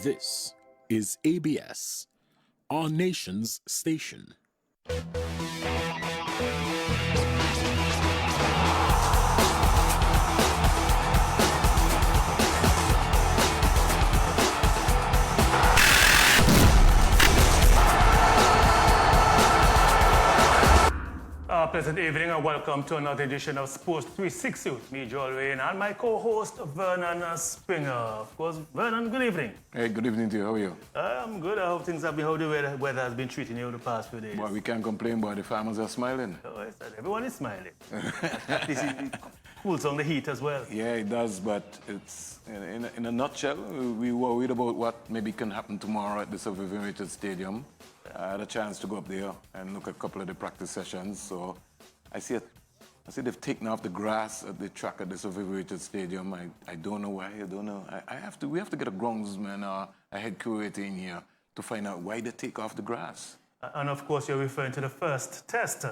This is ABS, our nation's station. Pleasant evening and welcome to another edition of Sports 360 with me, Joel Rain, and my co-host, Vernon Springer. Of course, Vernon, good evening. Hey, good evening to you. How are you? I'm good. I hope things have been, how the weather has been treating you the past few days. Well, we can't complain, but the farmers are smiling. Oh, everyone is smiling. At least it cools on the heat as well. Yeah, it does, but it's, in a nutshell, we were worried about what maybe can happen tomorrow at the Sir Vivian Richards Stadium. I had a chance to go up there and look at a couple of the practice sessions. So I see they've taken off the grass at the track at the Sir Vivian Richards Stadium. I don't know why. I don't know. We have to get a groundsman or a head curator in here to find out why they take off the grass. And of course, you're referring to the first test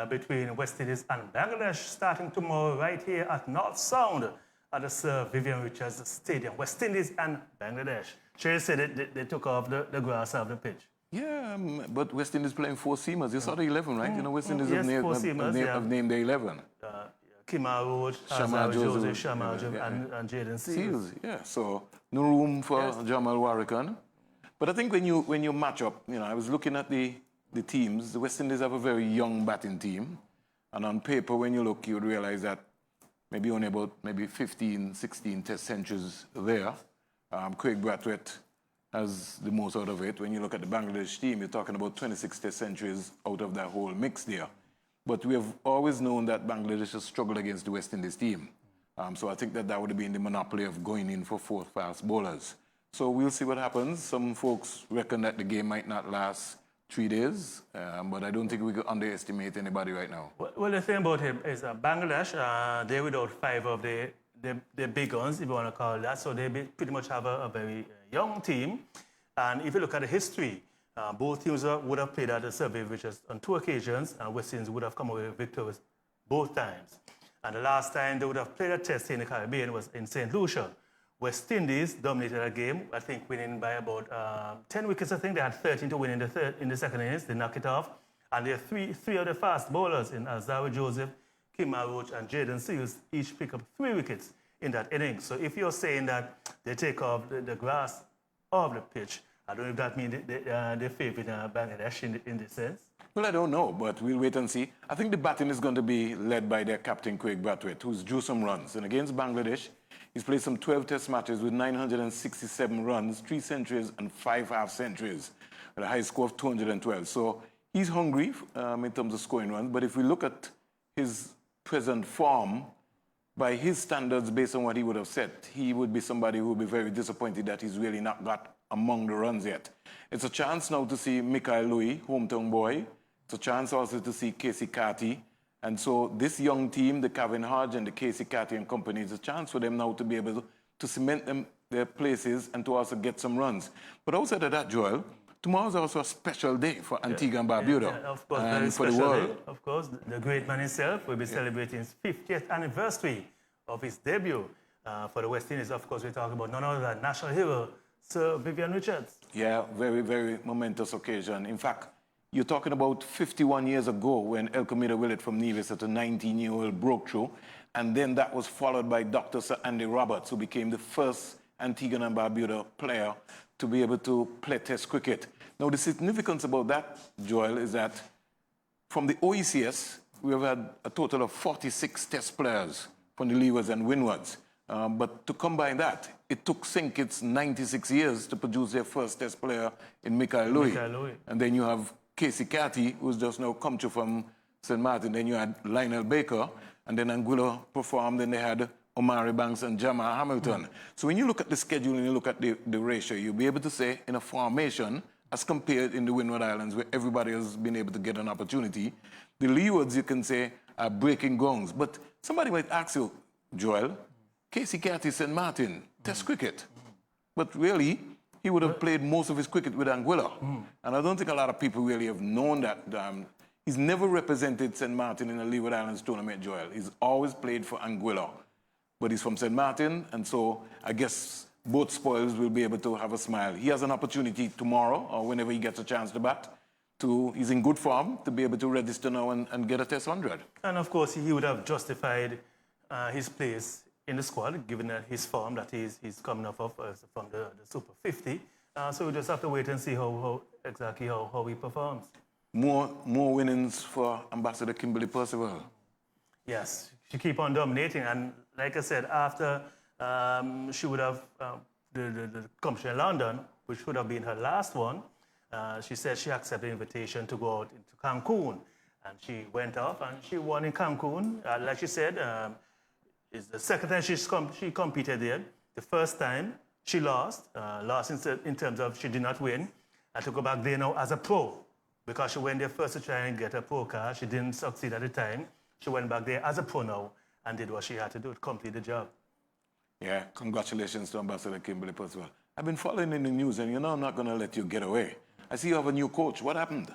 between West Indies and Bangladesh starting tomorrow right here at North Sound at the Sir Vivian Richards Stadium. West Indies and Bangladesh. Shay said they took off the grass off the pitch. Yeah, but West Indies playing four seamers. You saw the 11, right? You know, West Indies have named the 11. Kima Roach, Shama Joseph, Shama and Jaden Seals. Yeah, so no room for Jamal Warrican. But I think when you match up, you know, I was looking at the teams. The West Indies have a very young batting team. And on paper, when you look, you would realize that maybe only about 15, 16 test centuries there. Craig Brathwaite has the most out of it. When you look at the Bangladesh team, you're talking about 26 test centuries out of that whole mix there. But we have always known that Bangladesh has struggled against the West Indies team. So I think that would have been the monopoly of going in for fourth fast bowlers. So we'll see what happens. Some folks reckon that the game might not last 3 days, but I don't think we could underestimate anybody right now. Well, the thing about him is Bangladesh, they're without 5 of the big guns, if you want to call it that. So they pretty much have a very young team. And if you look at the history, both teams would have played at the survey, which is on 2 occasions, and West Indies would have come away victorious both times. And the last time they would have played a test in the Caribbean was in St. Lucia. West Indies dominated a game, I think winning by about 10 wickets. I think they had 13 to win in the second innings. They knocked it off. And there are three of the fast bowlers in Azari Joseph, Kima Roach, and Jaden Seals each pick up 3 wickets in that innings. So if you're saying that they take off the grass of the pitch, I don't know if that means they favor Bangladesh in this sense. Well, I don't know, but we'll wait and see. I think the batting is going to be led by their captain, Craig Brathwaite, who's drew some runs. And against Bangladesh, he's played some 12 test matches with 967 runs, 3 centuries, and 5 half-centuries, with a high score of 212. So he's hungry in terms of scoring runs. But if we look at his present form, by his standards, based on what he would have said, he would be somebody who would be very disappointed that he's really not got among the runs yet. It's a chance now to see Mikhail Louis, hometown boy. It's a chance also to see Casey Carty. And so this young team, the Kevin Hodge and the Casey Carty and company, is a chance for them now to be able to cement their places and to also get some runs. But outside of that, Joel, tomorrow's also a special day for Antigua and Barbuda, of course, and for the world. Day. Of course, the great man himself will be celebrating his 50th anniversary of his debut for the West Indies. Of course, we're talking about none other than national hero, Sir Vivian Richards. Yeah, very, very momentous occasion. In fact, you're talking about 51 years ago when El Comida Willett from Nevis at a 19-year-old broke through. And then that was followed by Dr. Sir Andy Roberts, who became the first Antigua and Barbuda player to be able to play test cricket. Now, the significance about that, Joel, is that from the OECS, we have had a total of 46 test players from the leewards and windwards. But to combine that, it took St. Kitts 96 years to produce their first test player in Mikhail Louis. And then you have Casey Carty, who's just now come to from St. Martin. Then you had Lionel Baker, and then Anguilla performed, and they had Omari Banks and Jamal Hamilton. So when you look at the schedule and you look at the ratio, you'll be able to say in a formation, as compared in the Windward Islands, where everybody has been able to get an opportunity, the leewards, you can say, are breaking grounds. But somebody might ask you, Joel, Casey Carty, St. Martin, test cricket. But really, he would have played most of his cricket with Anguilla. And I don't think a lot of people really have known that. He's never represented St. Martin in a Leeward Islands tournament, Joel. He's always played for Anguilla. But he's from St. Martin, and so I guess both spoils will be able to have a smile. He has an opportunity tomorrow or whenever he gets a chance to bat. He's in good form to be able to register now and get a test 100. And of course, he would have justified his place in the squad, given that his form that he's coming off of from the Super 50. So we just have to wait and see exactly how he performs. More winnings for Ambassador Kimberly Percival. Yes, she keep on dominating. And like I said, after she would have the competition in London, which would have been her last one, she said she accepted the invitation to go out into Cancun. And she went off and she won in Cancun. Like she said, it's the second time she competed there. The first time she lost in terms of she did not win. And to go back there now as a pro, because she went there first to try and get a pro card. She didn't succeed at the time. She went back there as a pro now and did what she had to do to complete the job. Yeah, congratulations to Ambassador Kimberly Percival. I've been following in the news, and I'm not going to let you get away. I see you have a new coach. What happened?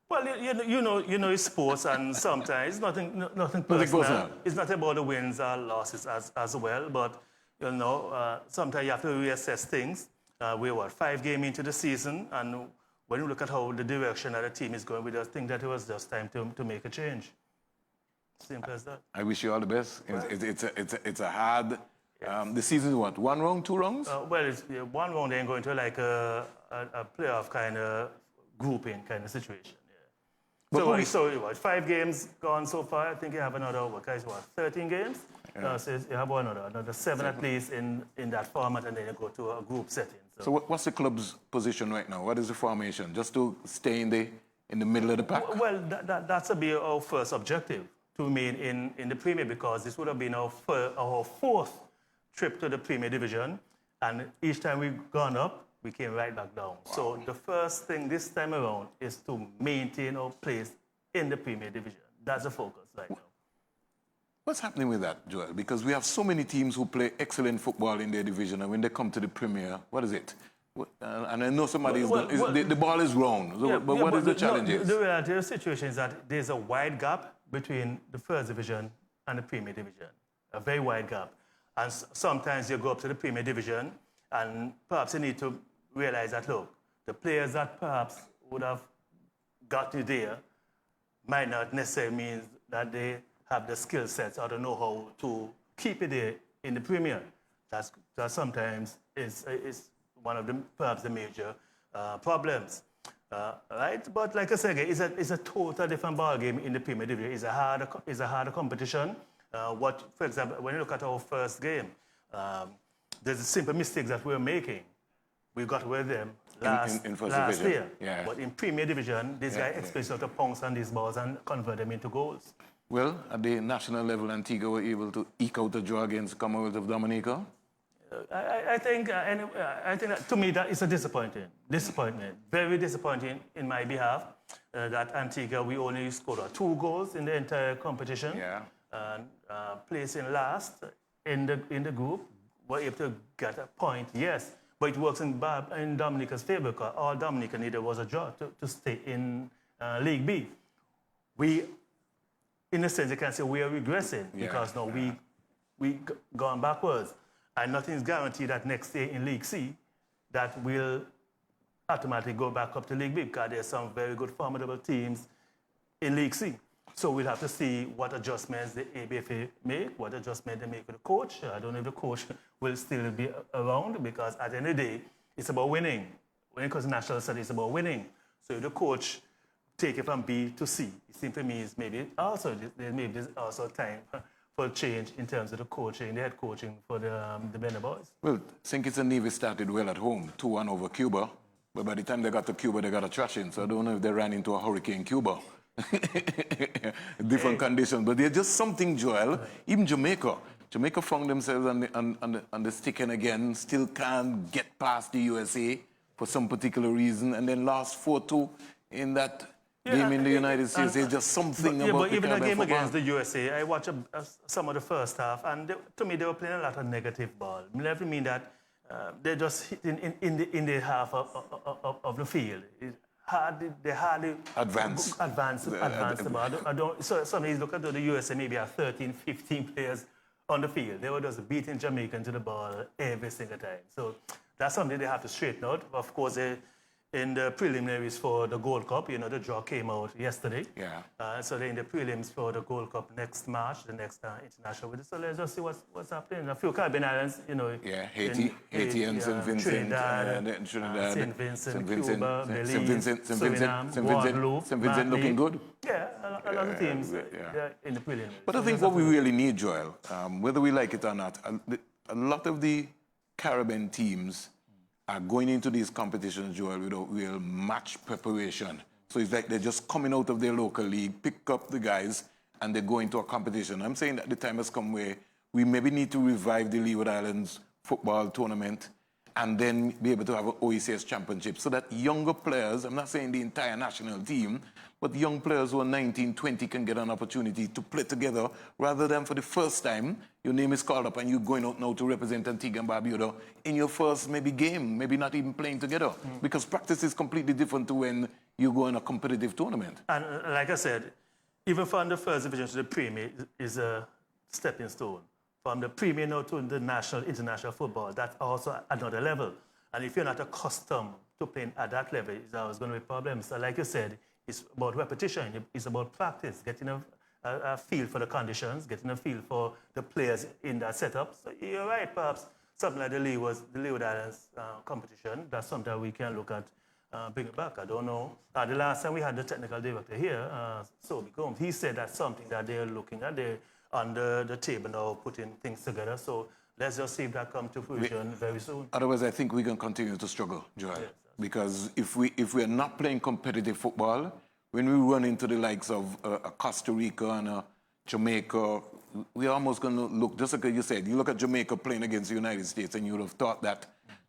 Well, you know, it's sports, and sometimes nothing personal. It's not about the wins or losses as well, but sometimes you have to reassess things. We're 5 games into the season, and when you look at how the direction of the team is going, we just think that it was just time to make a change. Simple as that. I wish you all the best. It's a hard. The season is what? 1 round, 2 rounds? Well, it's 1 round. Then going to like a playoff kind of grouping kind of situation. Yeah. So 5 games gone so far. I think you have another 13 games. Yeah. So you have another 7 at least in that format, and then you go to a group setting. So what's the club's position right now? What is the formation? Just to stay in the middle of the pack? Well, that's be our first objective, to remain in the Premier, because this would have been our 4th trip to the Premier Division, and each time we've gone up, we came right back down. Wow. So the first thing this time around is to maintain our place in the Premier Division. That's the focus right now. What's happening with that, Joel? Because we have so many teams who play excellent football in their division, and when they come to the Premier, what is it? And I know somebody the ball is round, so, but what is the challenge? The reality of the situation is that there's a wide gap between the First Division and the Premier Division, a very wide gap. And sometimes you go up to the Premier Division, and perhaps you need to realize that, look, the players that perhaps would have got you there might not necessarily mean that they have the skill sets or the know-how to keep it there in the Premier. That sometimes is one of perhaps the major problems. Right? But like I said, it's a total different ballgame in the Premier Division. It's a harder competition. For example, when you look at our first game, there's simple mistakes that we're making. We got away with them last year. Yeah. But in Premier Division, this guy expects us to pounce on these balls and convert them into goals. Well, at the national level, Antigua were able to eke out a draw against Commonwealth of Dominica. I think that, to me, that is a disappointment. Very disappointing in my behalf. That Antigua, we only scored 2 goals in the entire competition. Yeah. And placing last in the group, were able to get a point, yes. But it works in Dominica's favor, because all Dominica needed was a draw to stay in League B. We, in a sense, you can say we are regressing, because now we gone backwards. And nothing is guaranteed that next year in League C that we'll automatically go back up to League B, because there's some very good, formidable teams in League C. So we'll have to see what adjustments the ABFA make, what adjustment they make with the coach. I don't know if the coach will still be around, because at the end of the day, it's about winning. When it comes to national studies, it's about winning. So if the coach take it from B to C, it simply means maybe there's also time for change in terms of the head coaching for the Bender boys. Well, St. Kitts and Nevis started well at home, 2-1 over Cuba. But by the time they got to Cuba, they got a thrashing. So I don't know if they ran into a hurricane Cuba. Different conditions. But there's just something, Joel. Even Jamaica found themselves on the stick end again, still can't get past the USA for some particular reason, and then lost 4-2 in that game in the United States. There's just something about but even the game against the USA, I watched some of the first half, and to me, they were playing a lot of negative ball. I never mean that they're just hitting in the half of the field. They hardly advance the ball. So sometimes look at the USA, maybe have 13, 15 players on the field. They were just beating Jamaican to the ball every single time. So that's something they have to straighten out. Of course, in the preliminaries for the Gold Cup, you know, the draw came out yesterday. Yeah. So they're in the prelims for the Gold Cup next March, the next international. So let's just see what's happening. A few Caribbean islands, you know. Yeah, Haiti and St. Vincent. Trinidad, St. Vincent, Cuba, Belize, Suriname, St. Vincent looking good. Yeah, a lot of teams in the prelims. But I think what we really need, Joel, whether we like it or not, a lot of the Caribbean teams are going into these competitions, Joel, without real match preparation. So it's like they're just coming out of their local league, pick up the guys, and they go into a competition. I'm saying that the time has come where we maybe need to revive the Leeward Islands football tournament and then be able to have an OECS championship so that younger players, I'm not saying the entire national team, but young players who are 19, 20 can get an opportunity to play together rather than for the first time, your name is called up and you're going out now to represent Antigua and Barbuda in your first maybe game, maybe not even playing together. Because practice is completely different to when you go in a competitive tournament. And like I said, even from the first division to the Premier is a stepping stone. From the Premier now to the national, international football, that's also another level. And if you're not accustomed to playing at that level, it's always going to be problems. So like you said, it's about repetition, it's about practice, getting a feel for the conditions, getting a feel for the players in that setup. So you're right, perhaps something like the Leeward Islands competition, that's something we can look at bring it back. I don't know. The last time we had the technical director here, Sowa, he said that's something that they're looking at. They're under the table now putting things together. So let's just see if that comes to fruition very soon. Otherwise, I think we can continue to struggle, Joel. Yes. Because if we are not playing competitive football, when we run into the likes of Costa Rica and Jamaica, we're almost going to look, just like you said, you look at Jamaica playing against the United States and you would have thought that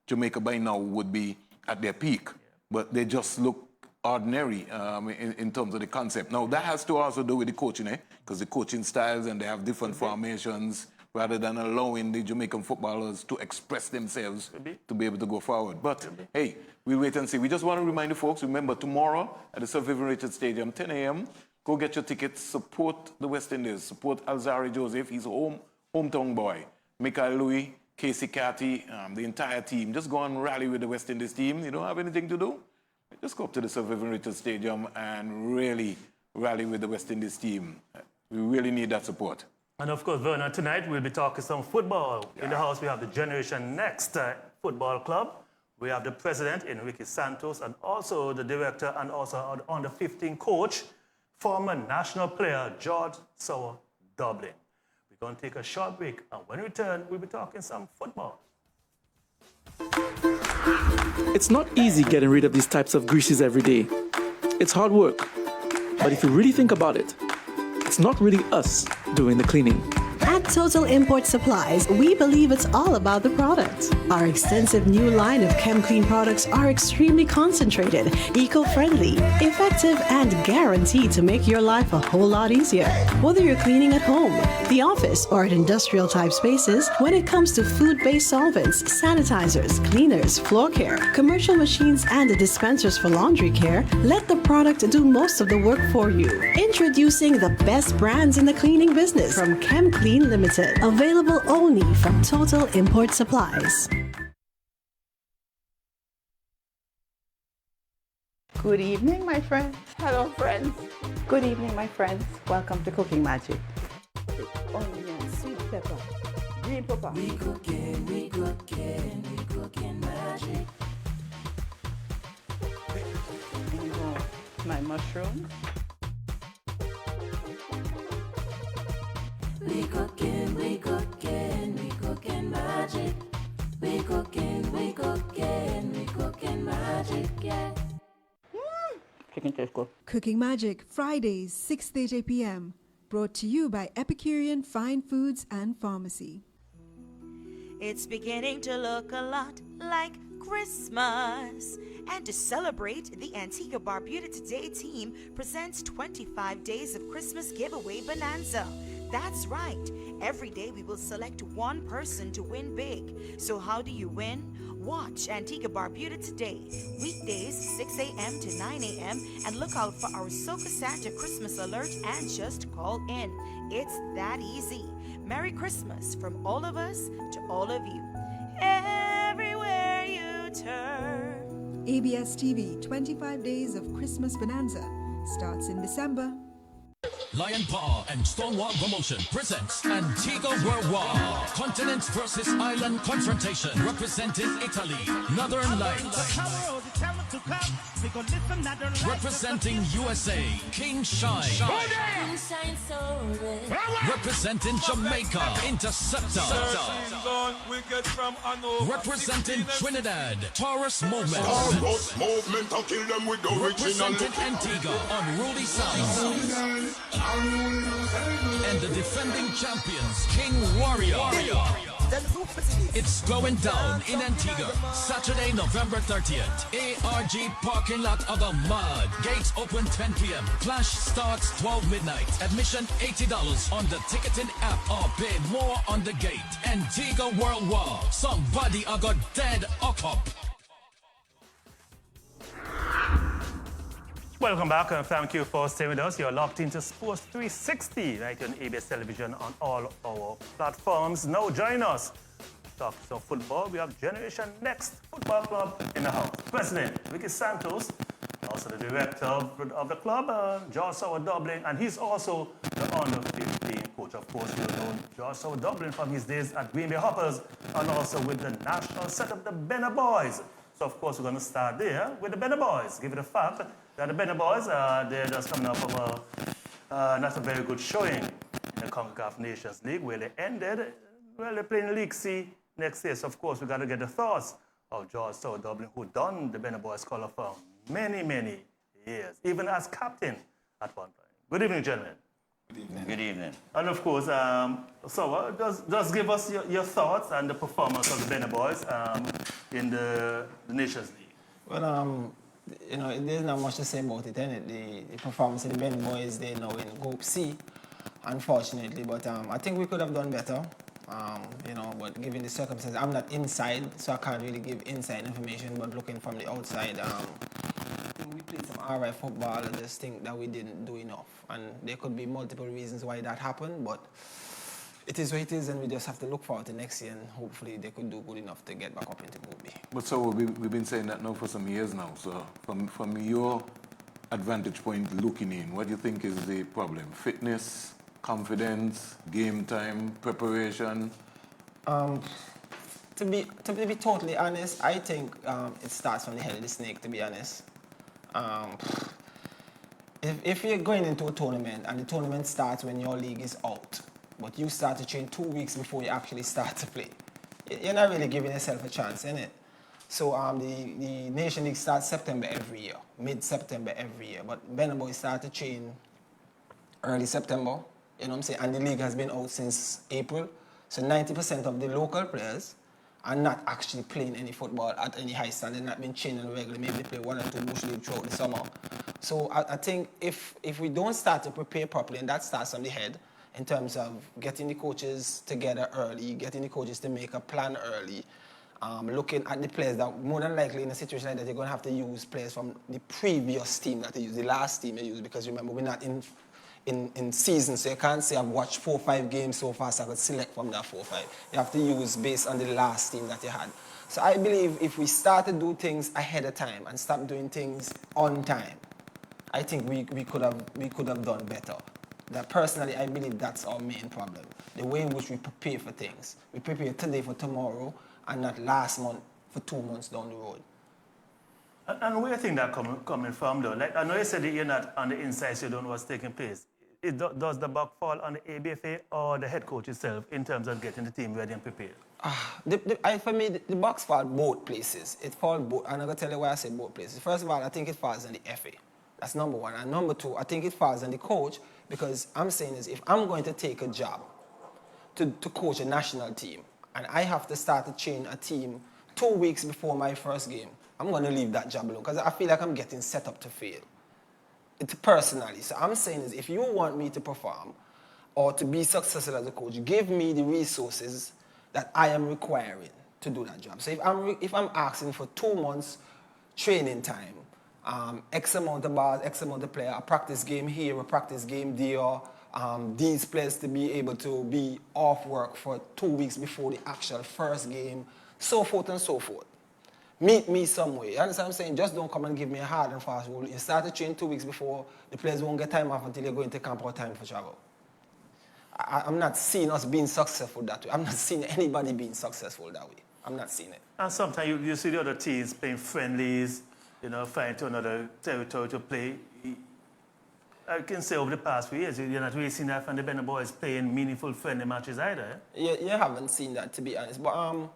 Jamaica by now would be at their peak. But they just look ordinary in terms of the concept. Now, that has to also do with the coaching, because the coaching styles and they have different formations, rather than allowing the Jamaican footballers to express themselves to be able to go forward. But, hey, we'll wait and see. We just want to remind the folks, remember, tomorrow at the Sir Vivian Richards Stadium, 10 a.m., go get your tickets, support the West Indies, support Alzari Joseph, he's a hometown boy. Michael Louis, Casey Catty, the entire team. Just go and rally with the West Indies team. You don't have anything to do? Just go up to the Sir Vivian Richards Stadium and really rally with the West Indies team. We really need that support. And of course, Vernon, tonight we'll be talking some football. In the house, we have the Generation Next Football Club. We have the president, Enrique Santos, and also the director and also on the 15 coach, former national player, George Sowa, Dublin. We're going to take a short break, and when we return, we'll be talking some football. It's not easy getting rid of these types of greases every day. It's hard work. But if you really think about it, it's not really us doing the cleaning. At Total Import Supplies, we believe it's all about the product. Our extensive new line of ChemClean products are extremely concentrated, eco-friendly, effective, and guaranteed to make your life a whole lot easier. Whether you're cleaning at home, the office, or at industrial-type spaces, when it comes to food-based solvents, sanitizers, cleaners, floor care, commercial machines, and dispensers for laundry care, let the product do most of the work for you. Introducing the best brands in the cleaning business from ChemClean Limited, available only from Total Import Supplies. Good evening, my friends. Hello, friends. Good evening, my friends. Welcome to Cooking Magic. Onion, sweet pepper, green pepper. We cooking magic. And you know, my mushrooms. We cooking magic. We cooking magic, yeah. Chicken tastes good. Cooking Magic, Fridays, 6:30 p.m. Brought to you by Epicurean Fine Foods and Pharmacy. It's beginning to look a lot like Christmas. And to celebrate, the Antigua Barbuda Today team presents 25 Days of Christmas Giveaway Bonanza. That's right. Every day we will select one person to win big. So how do you win? Watch Antigua Barbuda Today, weekdays 6 a.m. to 9 a.m. and look out for our Soca Santa Christmas alert and just call in. It's that easy. Merry Christmas from all of us to all of you. Everywhere you turn. ABS TV 25 Days of Christmas Bonanza starts in December. Lion Paw and Stonewall Promotion presents Antigua World War. Continents versus Island Confrontation. Representing Italy, Northern Lights. Representing USA, King Shine. Representing Jamaica, Interceptor. Representing Trinidad, Taurus Movement. Representing Antigua, Unruly Sounds. And the defending champions, King Warrior. It's going down in Antigua, Saturday, November 30th. ARG parking lot of the Mud. Gates open 10 p.m. Clash starts 12 midnight. Admission $80 on the ticketing app or pay more on the gate. Antigua World War. Somebody got dead or up. Welcome back and thank you for staying with us. You're locked into Sports 360 right on ABS Television on all our platforms. Now join us. Talk some football. We have Generation Next Football Club in the house. President Ricky Santos, also the director of the club, George Sowa Dublin, and he's also the under-15 coach. Of course, you know George Sowa Dublin from his days at Green Bay Hoppers and also with the national setup, the Benner Boys. So, of course, we're going to start there with the Benner Boys. Give it a fact that the Benner Boys, they're just coming off of not a very good showing in the CONCACAF Nations League, where they ended. Well, they're playing League C next year. So, of course, we got to get the thoughts of George Sowa Dublin, who done the Benner Boys color for many, many years, even as captain at one time. Good evening, gentlemen. Good evening. Good evening. And of course, Sowa, just give us your thoughts and the performance of the Benner Boys in the Nations League. Well, you know, there's not much to say about it, isn't it? The performance of the Benner Boys, they're now in Group C, unfortunately. But I think we could have done better, you know, but given the circumstances, I'm not inside, so I can't really give inside information, but looking from the outside, I think we played some alright football. I just think that we didn't do enough. And there could be multiple reasons why that happened, but it is what it is, and we just have to look forward to next year, and hopefully they could do good enough to get back up into Group B. But so we've been saying that now for some years now. So from your advantage point looking in, what do you think is the problem? Fitness, confidence, game time, preparation? To be totally honest, I think it starts from the head of the snake, to be honest. If you're going into a tournament and the tournament starts when your league is out, but you start to train 2 weeks before you actually start to play, you're not really giving yourself a chance, innit? So the Nation League starts September every year, mid-September every year. But Benner Boys start to train early September, you know what I'm saying? And the league has been out since April. So 90% of the local players are not actually playing any football at any high standard. They've not been training regularly. Maybe they play 1 or 2 bush league throughout the summer. So I think if we don't start to prepare properly, and that starts on the head, in terms of getting the coaches together early, getting the coaches to make a plan early, looking at the players that more than likely in a situation like that, you're going to have to use players from the previous team that they used, the last team they used, because remember, we're not in season, so you can't say I've watched 4 or 5 games so far, so I could select from that 4 or 5. You have to use based on the last team that you had. So I believe if we start to do things ahead of time and stop doing things on time, I think we could have done better. That personally, I believe that's our main problem. The way in which we prepare for things. We prepare today for tomorrow and not last month for 2 months down the road. And where do you think that coming from, though? Like, I know you said that you're not on the inside, so you don't know what's taking place. Does the buck fall on the ABFA or the head coach itself in terms of getting the team ready and prepared? For me, the bucks fall both places. It falls both, and I'm going to tell you why I say both places. First of all, I think it falls on the FA. That's number one. And number two, I think it falls on the coach, because I'm saying is if I'm going to take a job to coach a national team, and I have to start to train a team 2 weeks before my first game, I'm going to leave that job alone, because I feel like I'm getting set up to fail. It's personally. So I'm saying is if you want me to perform or to be successful as a coach, give me the resources that I am requiring to do that job. So if I'm asking for 2 months training time, X amount of bars, X amount of player, a practice game here, a practice game there, these players to be able to be off work for 2 weeks before the actual first game, so forth and so forth. Meet me somewhere. You understand what I'm saying? Just don't come and give me a hard and fast rule. You start to train 2 weeks before, the players won't get time off until you go into camp or time for travel. I'm not seeing us being successful that way. I'm not seeing anybody being successful that way. I'm not seeing it. And sometimes you see the other teams playing friendlies, you know, flying to another territory to play. I can say over the past few years, you're not really seeing that from the Benno boys playing meaningful friendly matches either. You haven't seen that, to be honest. But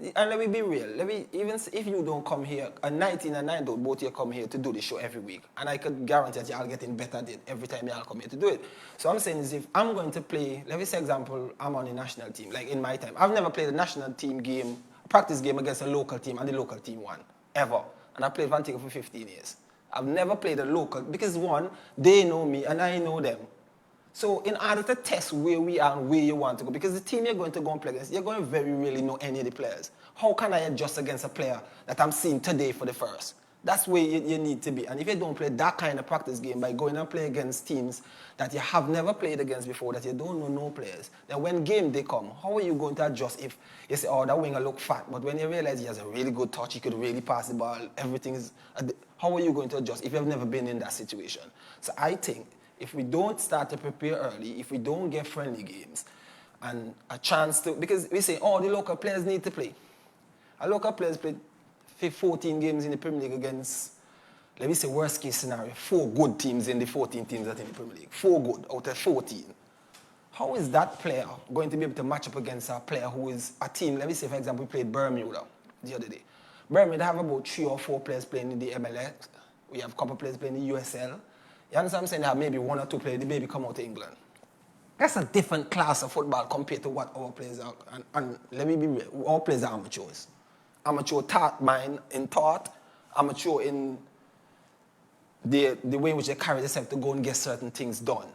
and let me be real. Even if you don't come here, a 19 and 9 don't both you come here to do the show every week. And I could guarantee that y'all getting better at it every time y'all come here to do it. So I'm saying is if I'm going to play, let me say example, I'm on the national team, like in my time. I've never played a national team game, practice game against a local team and the local team won, ever. And I played for Antigua for 15 years. I've never played a local, because one, they know me and I know them. So in order to test where we are and where you want to go, because the team you're going to go and play against, you're going to very rarely know any of the players. How can I adjust against a player that I'm seeing today for the first? That's where you need to be. And if you don't play that kind of practice game by going and play against teams that you have never played against before, that you don't know no players, then when game they come, how are you going to adjust if you say, oh, that winger look fat, but when you realize he has a really good touch, he could really pass the ball, everything is... How are you going to adjust if you've never been in that situation? So I think if we don't start to prepare early, if we don't get friendly games and a chance to... Because we say, oh, the local players need to play. Our local players played 14 games in the Premier League against, let me say, worst case scenario, 4 good teams in the 14 teams that are in the Premier League. 4 good out of 14. How is that player going to be able to match up against a player who is a team? Let me say, for example, we played Bermuda the other day. Bermuda have about 3 or 4 players playing in the MLS. We have a couple of players playing in the USL. You understand what I'm saying? They have maybe 1 or 2 players, they maybe come out to England. That's a different class of football compared to what our players are. And let me be real, our players are amateurs. Amateur mind in thought, amateur in the way in which they carry themselves to go and get certain things done.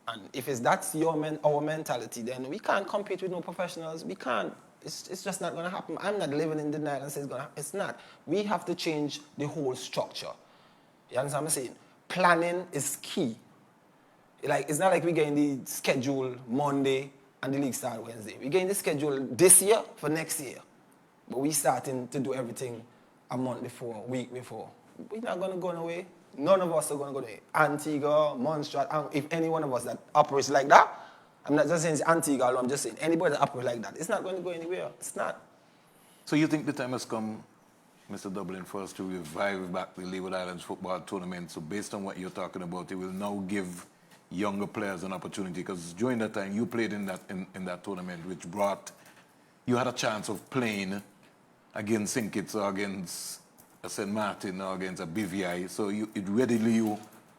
And if that's our mentality, then we can't compete with no professionals. We can't. It's just not going to happen. I'm not living in denial and say it's going to happen. It's not. We have to change the whole structure. You understand what I'm saying? Planning is key. Like, it's not like we get in the schedule Monday and the league start Wednesday. We get in the schedule this year for next year. But we starting to do everything a month before, a week before. We're not going to go away. None of us are going to go away. Antigua, Montserrat, if any one of us that operates like that, I'm not just saying it's Antigua alone, I'm just saying anybody that operates like that, it's not going to go anywhere. It's not. So you think the time has come, Mr. Dublin, for us to revive back the Leeward Islands football tournament? So based on what you're talking about, it will now give younger players an opportunity, because during that time you played in that tournament, which brought, you had a chance of playing against St. Kitts or against a St. Martin or against a BVI, so it readily you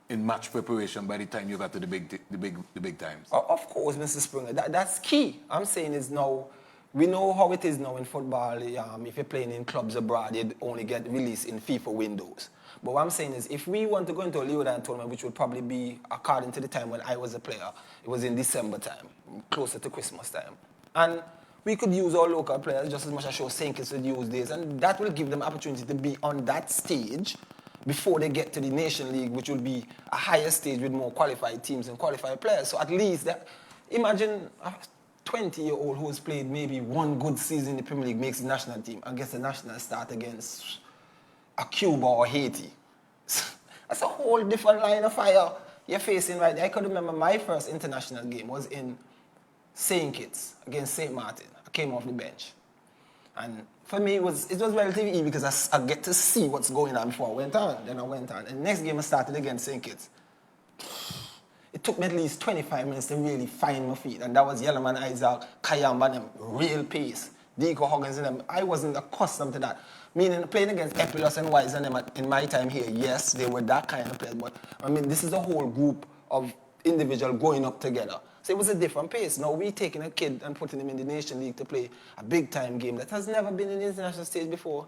in match preparation by the time you got to the big times. Of course, Mr. Springer, that's key. I'm saying is now, we know how it is now in football. If you're playing in clubs abroad, you only get released in FIFA windows. But what I'm saying is, if we want to go into a Leeward Island tournament, which would probably be, according to the time when I was a player, it was in December time, closer to Christmas time. And we could use our local players just as much as Show St. Kitts would use this, and that will give them opportunity to be on that stage before they get to the Nation League, which will be a higher stage with more qualified teams and qualified players. So at least, imagine a 20-year-old who's played maybe 1 good season in the Premier League makes the national team and gets the national start against a Cuba or Haiti. That's a whole different line of fire you're facing right there. I could remember my first international game was in St. Kitts against St. Martin. I came off the bench. And for me, it was relatively easy because I get to see what's going on before I went on. Then I went on. And the next game I started against St. Kitts. It took me at least 25 minutes to really find my feet. And that was Yellowman Isaac, Kayamba, and them, real pace. Deco Huggins and them. I wasn't accustomed to that. Meaning playing against Epilos and Wise and them in my time here, yes, they were that kind of players. But I mean, this is a whole group of individuals growing up together. So it was a different pace. Now we're taking a kid and putting him in the Nation League to play a big-time game that has never been in the international stage before.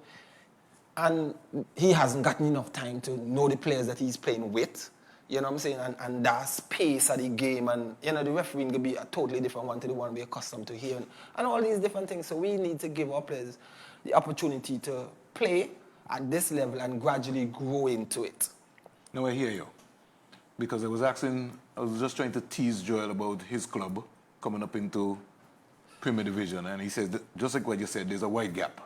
And he hasn't gotten enough time to know the players that he's playing with. You know what I'm saying? And that pace of the game. And, you know, the refereeing could be a totally different one to the one we're accustomed to here. And all these different things. So we need to give our players the opportunity to play at this level and gradually grow into it. Now I hear you. Because I was just trying to tease Joel about his club coming up into Premier Division, and he said, just like what you said, there's a wide gap.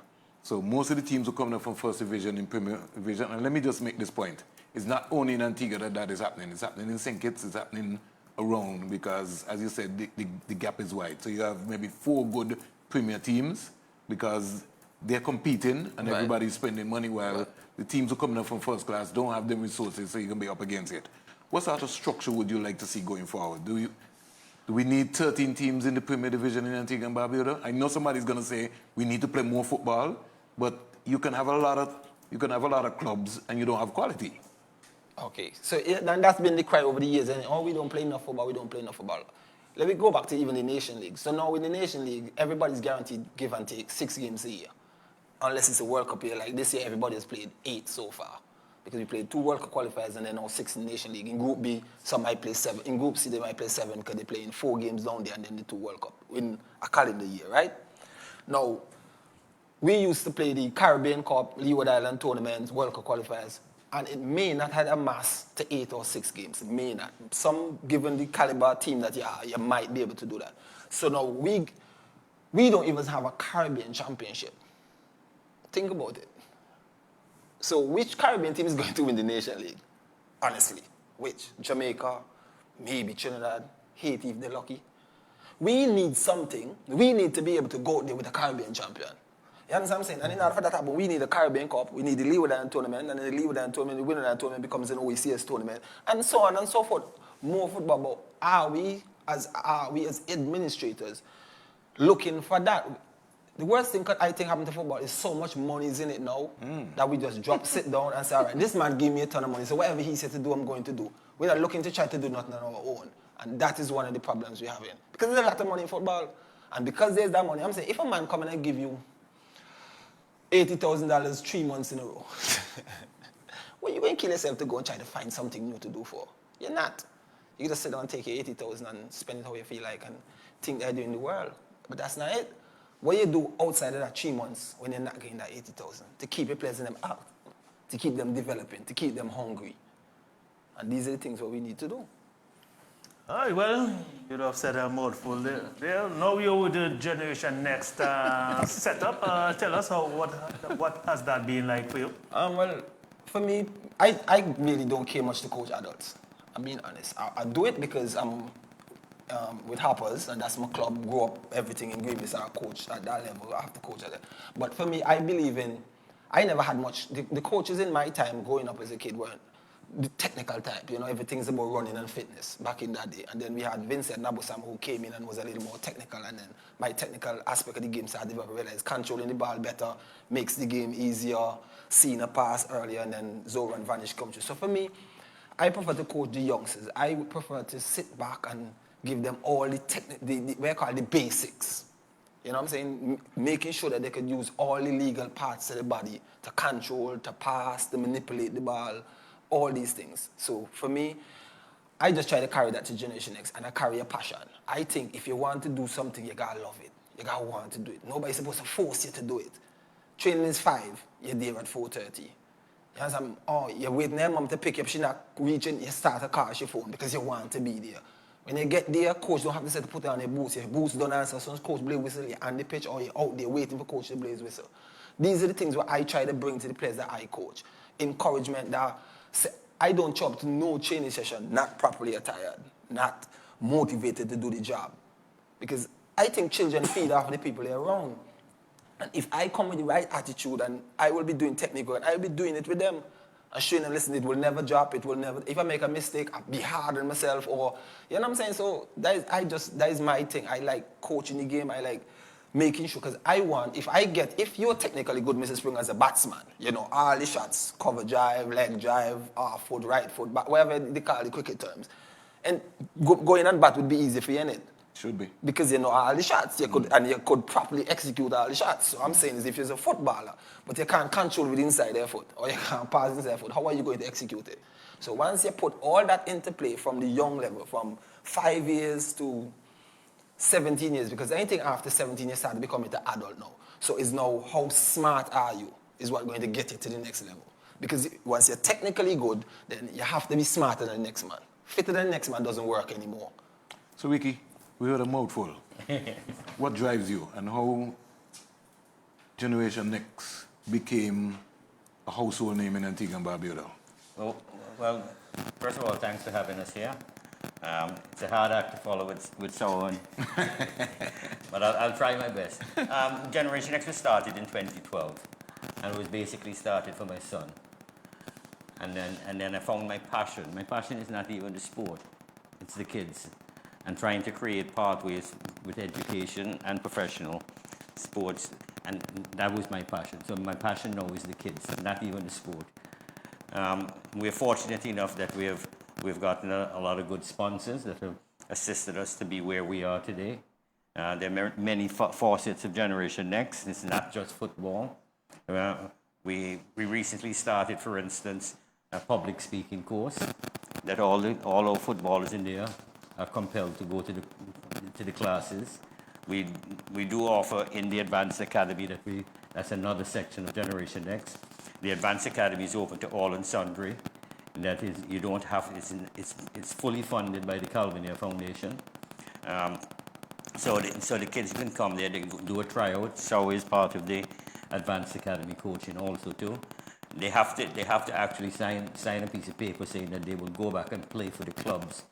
So most of the teams are coming up from First Division in Premier Division, and let me just make this point. It's not only in Antigua that is happening. It's happening in St. Kitts, it's happening around, because, as you said, the gap is wide. So you have maybe 4 good Premier teams, because they're competing, and everybody's spending money, while the teams who are coming up from first class don't have the resources, so you can be up against it. What sort of structure would you like to see going forward? Do we need 13 teams in the Premier Division in Antigua and Barbuda? I know somebody's going to say we need to play more football, but you can have a lot of clubs and you don't have quality. Okay, so and that's been the cry over the years. And we don't play enough football. We don't play enough football. Let me go back to even the Nation League. So now in the Nation League, everybody's guaranteed give and take 6 games a year, unless it's a World Cup year. Like this year, everybody has played 8 so far, because we played 2 World Cup qualifiers and then now 6 in the Nation League. In Group B, some might play 7. In Group C, they might play 7 because they play in 4 games down there and then the 2 World Cup in a calendar year, right? Now, we used to play the Caribbean Cup, Leeward Island tournaments, World Cup qualifiers, and it may not have amassed to 8 or 6 games. It may not. Some, given the caliber team that you are, you might be able to do that. So now we don't even have a Caribbean championship. Think about it. So which Caribbean team is going to win the Nation League? Honestly, which? Jamaica, maybe Trinidad, Haiti if they're lucky. We need something. We need to be able to go out there with a Caribbean champion. You understand what I'm saying? And in order for that to happen, we need a Caribbean Cup, we need the Leeward Island tournament, and then the Leeward Island tournament, the Winner Island tournament becomes an OECS tournament, and so on and so forth. More football, but are we as administrators looking for that? The worst thing I think happened to football is so much money is in it now that we just sit down and say, all right, this man gave me a ton of money, so whatever he said to do, I'm going to do. We're not looking to try to do nothing on our own. And that is one of the problems we're having. Because there's a lot of money in football. And because there's that money, I'm saying, if a man come in and give you $80,000 3 months in a row, well, you're going to kill yourself to go and try to find something new to do for. You're not. You just sit down and take your $80,000 and spend it how you feel like and think they're doing the world. But that's not it. What you do outside of that 3 months when you're not getting that 80,000 to keep your players in them out, to keep them developing, to keep them hungry. And these are the things what we need to do. All right, well, you'd have said a mouthful there. Now you're with the Generation Next setup. Tell us what has that been like for you? Well, for me, I really don't care much to coach adults. I'm being honest. I do it because I'm with Harpers, and that's my club. Grew up everything in Grievous. I coach at that level. I have to coach at that. But for me, I believe in. I never had much. The coaches in my time growing up as a kid weren't the technical type. You know, everything's about running and fitness back in that day. And then we had Vincent Nabusam who came in and was a little more technical. And then my technical aspect of the game started to develop. I realized controlling the ball better makes the game easier. Seeing a pass earlier, and then Zora and Vanish come through. So for me, I prefer to coach the youngsters. I would prefer to sit back and give them all the basics. You know what I'm saying? Making sure that they could use all the legal parts of the body to control, to pass, to manipulate the ball, all these things. So for me, I just try to carry that to Generation Next, and I carry a passion. I think if you want to do something, you gotta love it. You gotta want to do it. Nobody's supposed to force you to do it. Training is 5, you're there at 4:30. You understand? Oh, you're waiting for mom to pick you up, she's not reaching, you start a car on your phone because you want to be there. When you get there, coach don't have to say to put on your boots. Your boots don't answer, so coach blow whistle, you're on the pitch or you're out there waiting for coach to blaze whistle. These are the things what I try to bring to the players that I coach. Encouragement that I don't show up to no training session not properly attired, not motivated to do the job. Because I think children feed off the people they're around. And if I come with the right attitude, and I will be doing technical, and I will be doing it with them, and showing them, listen, it will never drop, it will never, if I make a mistake, I'll be hard on myself, or, you know what I'm saying? So that is my thing. I like coaching the game, I like making sure, because if you're technically good, Mrs. Spring, as a batsman, you know, all the shots, cover drive, leg drive, half foot, right foot, back, whatever they call the cricket terms, and going on bat would be easy for you, innit? Should be. Because you know all the shots, you could properly execute all the shots. So I'm saying is if you're a footballer, but you can't control with inside their foot, or you can't pass inside their foot, how are you going to execute it? So once you put all that into play from the young level, from 5 years to 17 years, because anything after 17 years start to become an adult now. So it's now how smart are you is what's going to get you to the next level. Because once you're technically good, then you have to be smarter than the next man. fitter than the next man doesn't work anymore. So, Ricky, we heard a mouthful. What drives you and how Generation Next became a household name in Antigua and Barbuda? Well, first of all, thanks for having us here. It's a hard act to follow with Sowa, but I'll try my best. Generation X was started in 2012, and it was basically started for my son. And then I found my passion. My passion is not even the sport, it's the kids. And trying to create pathways with education and professional sports, and that was my passion. So my passion now is the kids, not even the sport. We're fortunate enough that we've gotten a lot of good sponsors that have assisted us to be where we are today. There are many facets of Generation Next. It's not just football. We recently started, for instance, a public speaking course that all our footballers in there are compelled to go to the classes. We do offer in the Advanced Academy that's another section of Generation Next. The Advanced Academy is open to all and sundry. That is, you don't have, it's fully funded by the Calvinia Foundation. So the kids can come there, they do a tryout. So is part of the Advanced Academy coaching also too. They have to actually sign a piece of paper saying that they will go back and play for the clubs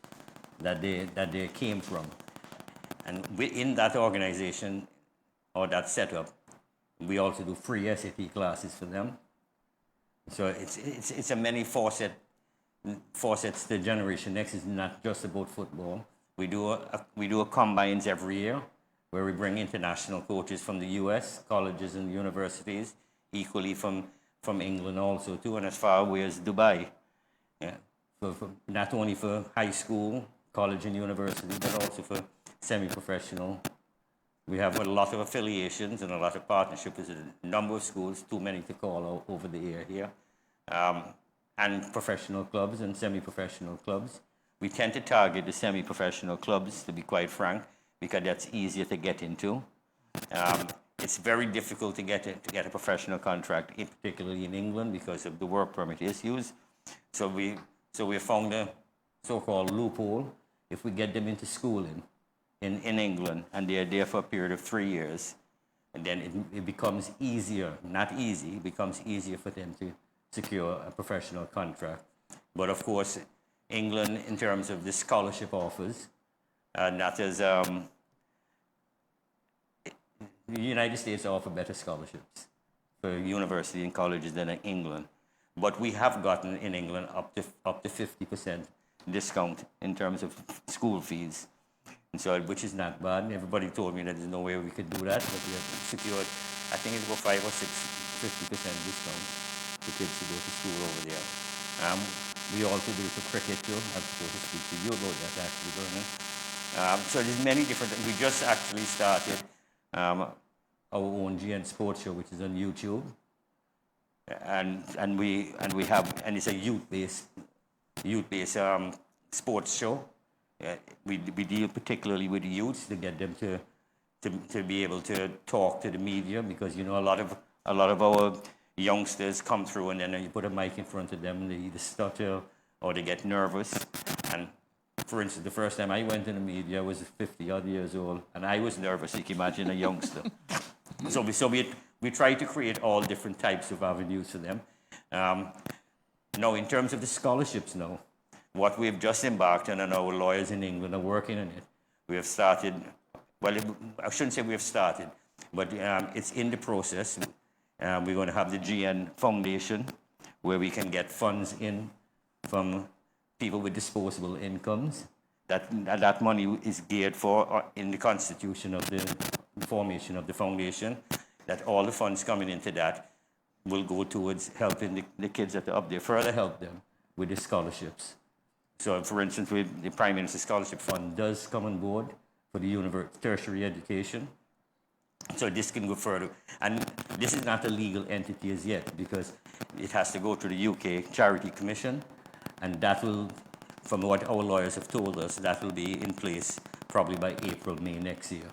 that they came from. And in that organization or that setup, we also do free SAT classes for them. So it's a many facets to Generation Next. It's not just about football. We do a combines every year where we bring international coaches from the US, colleges and universities, equally from England also too, and as far away as Dubai. Yeah. Not only for high school, college and university, but also for semi-professional. We have a lot of affiliations and a lot of partnerships with a number of schools, too many to call out over the air here, and professional clubs and semi-professional clubs. We tend to target the semi-professional clubs, to be quite frank, because that's easier to get into. It's very difficult to get a professional contract, particularly in England, because of the work permit issues. So we found a so-called loophole. If we get them into schooling in England, and they're there for a period of 3 years, and then it becomes easier, not easy, it becomes easier for them to secure a professional contract. But of course, England, in terms of the scholarship offers, not as the United States offer better scholarships for university and colleges than in England. But we have gotten in England up to 50% discount in terms of school fees. And so, which is not bad. Everybody told me that there's no way we could do that, but we have secured, I think it's about 5 or 50% discount for kids to go to school over there. We also do it for cricket too. I'm supposed to speak to you about that actually, Vernon. So there's many different things. We just actually started our own GN Sports show, which is on YouTube. And we have, and it's a youth-based sports show. We deal particularly with the youths to get them to be able to talk to the media, because you know a lot of our youngsters come through and then you put a mic in front of them and they either stutter or they get nervous. And for instance, the first time I went in the media, I was 50-odd years old and I was nervous. You can imagine a youngster. So we try to create all different types of avenues for them. Now, in terms of the scholarships now, what we've just embarked on, and our lawyers in England are working on it. We have started, well, I shouldn't say we have started, but it's in the process. We're going to have the GN Foundation, where we can get funds in from people with disposable incomes. That money is geared for, in the constitution of the formation of the foundation, that all the funds coming into that will go towards helping the kids that are up there, further help them with the scholarships. So, for instance, the Prime Minister's Scholarship Fund does come on board for the tertiary education. So this can go further. And this is not a legal entity as yet, because it has to go through the UK Charity Commission, and that will, from what our lawyers have told us, that will be in place probably by April, May next year.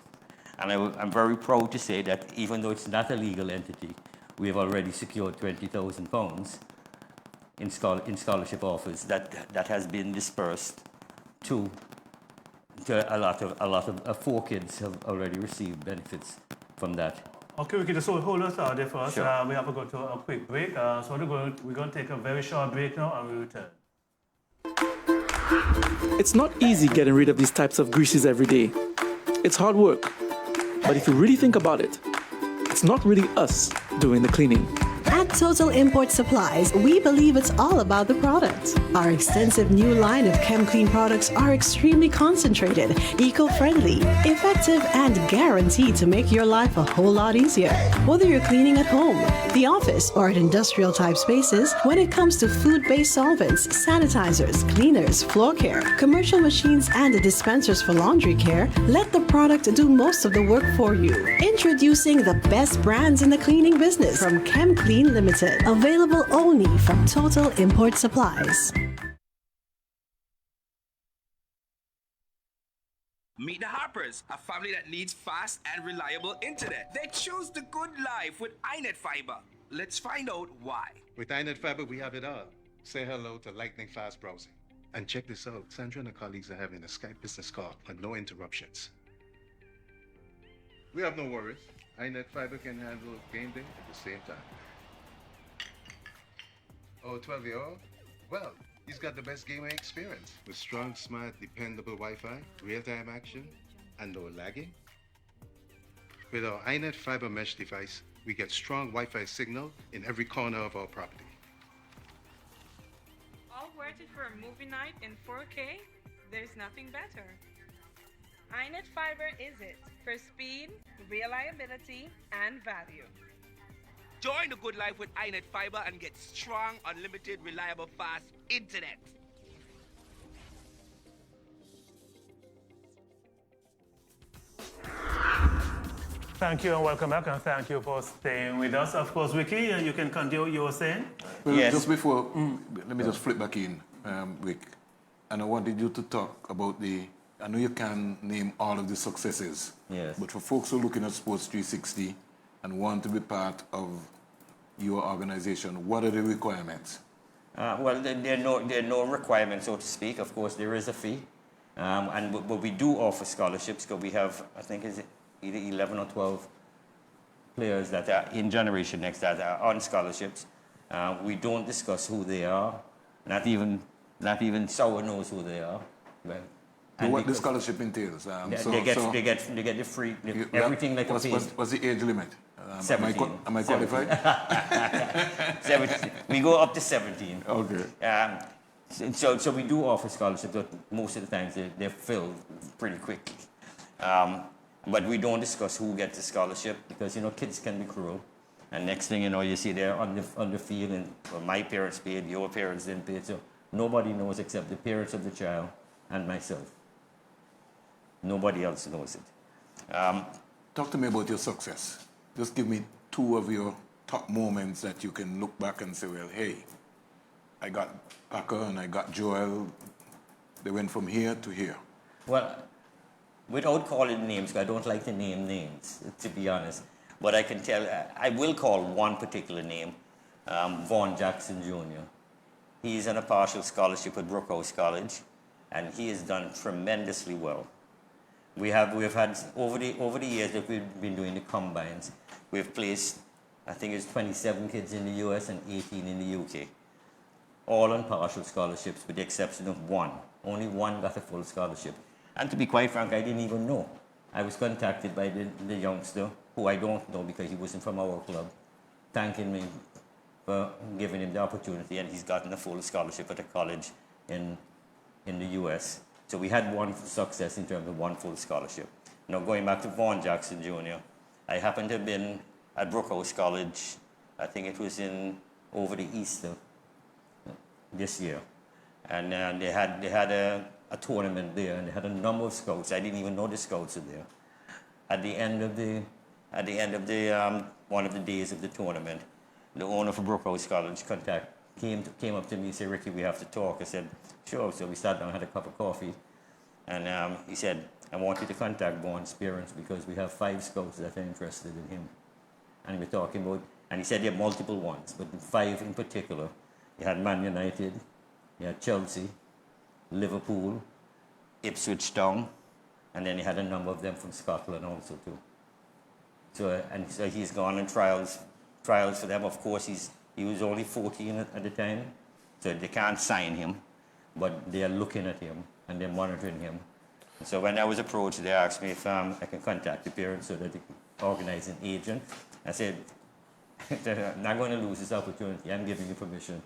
And I'm very proud to say that even though it's not a legal entity, we have already secured £20,000 in scholarship offers that has been dispersed to a lot of 4 kids have already received benefits from that. Okay, we can just hold us out there first. Sure. We have to go to a quick break. So we're going to take a very short break now and we return. It's not easy getting rid of these types of greases every day. It's hard work. But if you really think about it, it's not really us doing the cleaning. At Total Import Supplies, we believe it's all about the product. Our extensive new line of ChemClean products are extremely concentrated, eco-friendly, effective, and guaranteed to make your life a whole lot easier. Whether you're cleaning at home, the office, or at industrial-type spaces, when it comes to food-based solvents, sanitizers, cleaners, floor care, commercial machines, and dispensers for laundry care, let the product do most of the work for you. Introducing the best brands in the cleaning business from ChemClean Limited, available only from Total Import Supplies. Meet the Harpers, a family that needs fast and reliable internet. They chose the good life with iNet Fiber. Let's find out why. With iNet Fiber, we have it all. Say hello to lightning fast browsing. And check this out, Sandra and her colleagues are having a Skype business call and no interruptions. We have no worries. iNet Fiber can handle game day at the same time. Oh, 12-year-old? Well, he's got the best gaming experience with strong, smart, dependable Wi-Fi, real-time action, and no lagging. With our iNet Fiber mesh device, we get strong Wi-Fi signal in every corner of our property. All worth it for a movie night in 4K? There's nothing better. iNet Fiber is it for speed, reliability, and value. Join the good life with iNet Fiber and get strong, unlimited, reliable, fast internet. Thank you and welcome back, and thank you for staying with us. Of course, Vicky, you can continue what you were saying. Well, just before, let me just flip back in, Vic. And I wanted you to talk about I know you can't name all of the successes. Yes. But for folks who are looking at Sports 360 and want to be part of your organization, what are the requirements? Well, there are no requirements, so to speak. Of course, there is a fee. But we do offer scholarships because we have, I think, is it either 11 or 12 players that are in Generation Next that are on scholarships. We don't discuss who they are. Not even Sowa knows who they are. Well, and what the scholarship entails? They get the free, everything like a pay. What's the age limit? 17. Am I qualified? 17. We go up to 17. Okay. So we do offer scholarships, but most of the times they're filled pretty quickly. But we don't discuss who gets the scholarship because, kids can be cruel. And next thing you know, you see they're on the field and well, my parents paid, your parents didn't pay. So nobody knows except the parents of the child and myself. Nobody else knows it. Talk to me about your success. Just give me 2 of your top moments that you can look back and say, well, hey, I got Packer and I got Joel. They went from here to here. Well, without calling names, because I don't like to name names, to be honest. But I can tell, I will call one particular name, Vaughn Jackson Jr. He's on a partial scholarship at Brookhouse College, and he has done tremendously well. We've had, over the years that we've been doing the combines, we've placed, I think it's 27 kids in the US and 18 in the UK. All on partial scholarships with the exception of one. Only one got a full scholarship. And to be quite frank, I didn't even know. I was contacted by the youngster, who I don't know because he wasn't from our club, thanking me for giving him the opportunity, and he's gotten a full scholarship at a college in the US. So we had one success in terms of one full scholarship. Now going back to Vaughn Jackson Jr., I happened to have been at Brookhouse College, I think it was over the Easter this year. And they had a tournament there, and they had a number of scouts. I didn't even know the scouts were there. At the end of the one of the days of the tournament, the owner for Brookhouse College came up to me and said, "Ricky, we have to talk." I said, "Sure." So we sat down, had a cup of coffee, and he said, "I want you to contact Vaughn's parents because we have 5 scouts that are interested in him." And we're talking about, and he said there are multiple ones, but 5 in particular. You had Man United, you had Chelsea, Liverpool, Ipswich Town, and then he had a number of them from Scotland also too. So he's gone on trials for them. Of course, he was only 14 at the time, so they can't sign him, but they are looking at him and they're monitoring him. So when I was approached, they asked me if I can contact the parents so that they can organize an agent. I said, I'm not going to lose this opportunity. I'm giving you permission.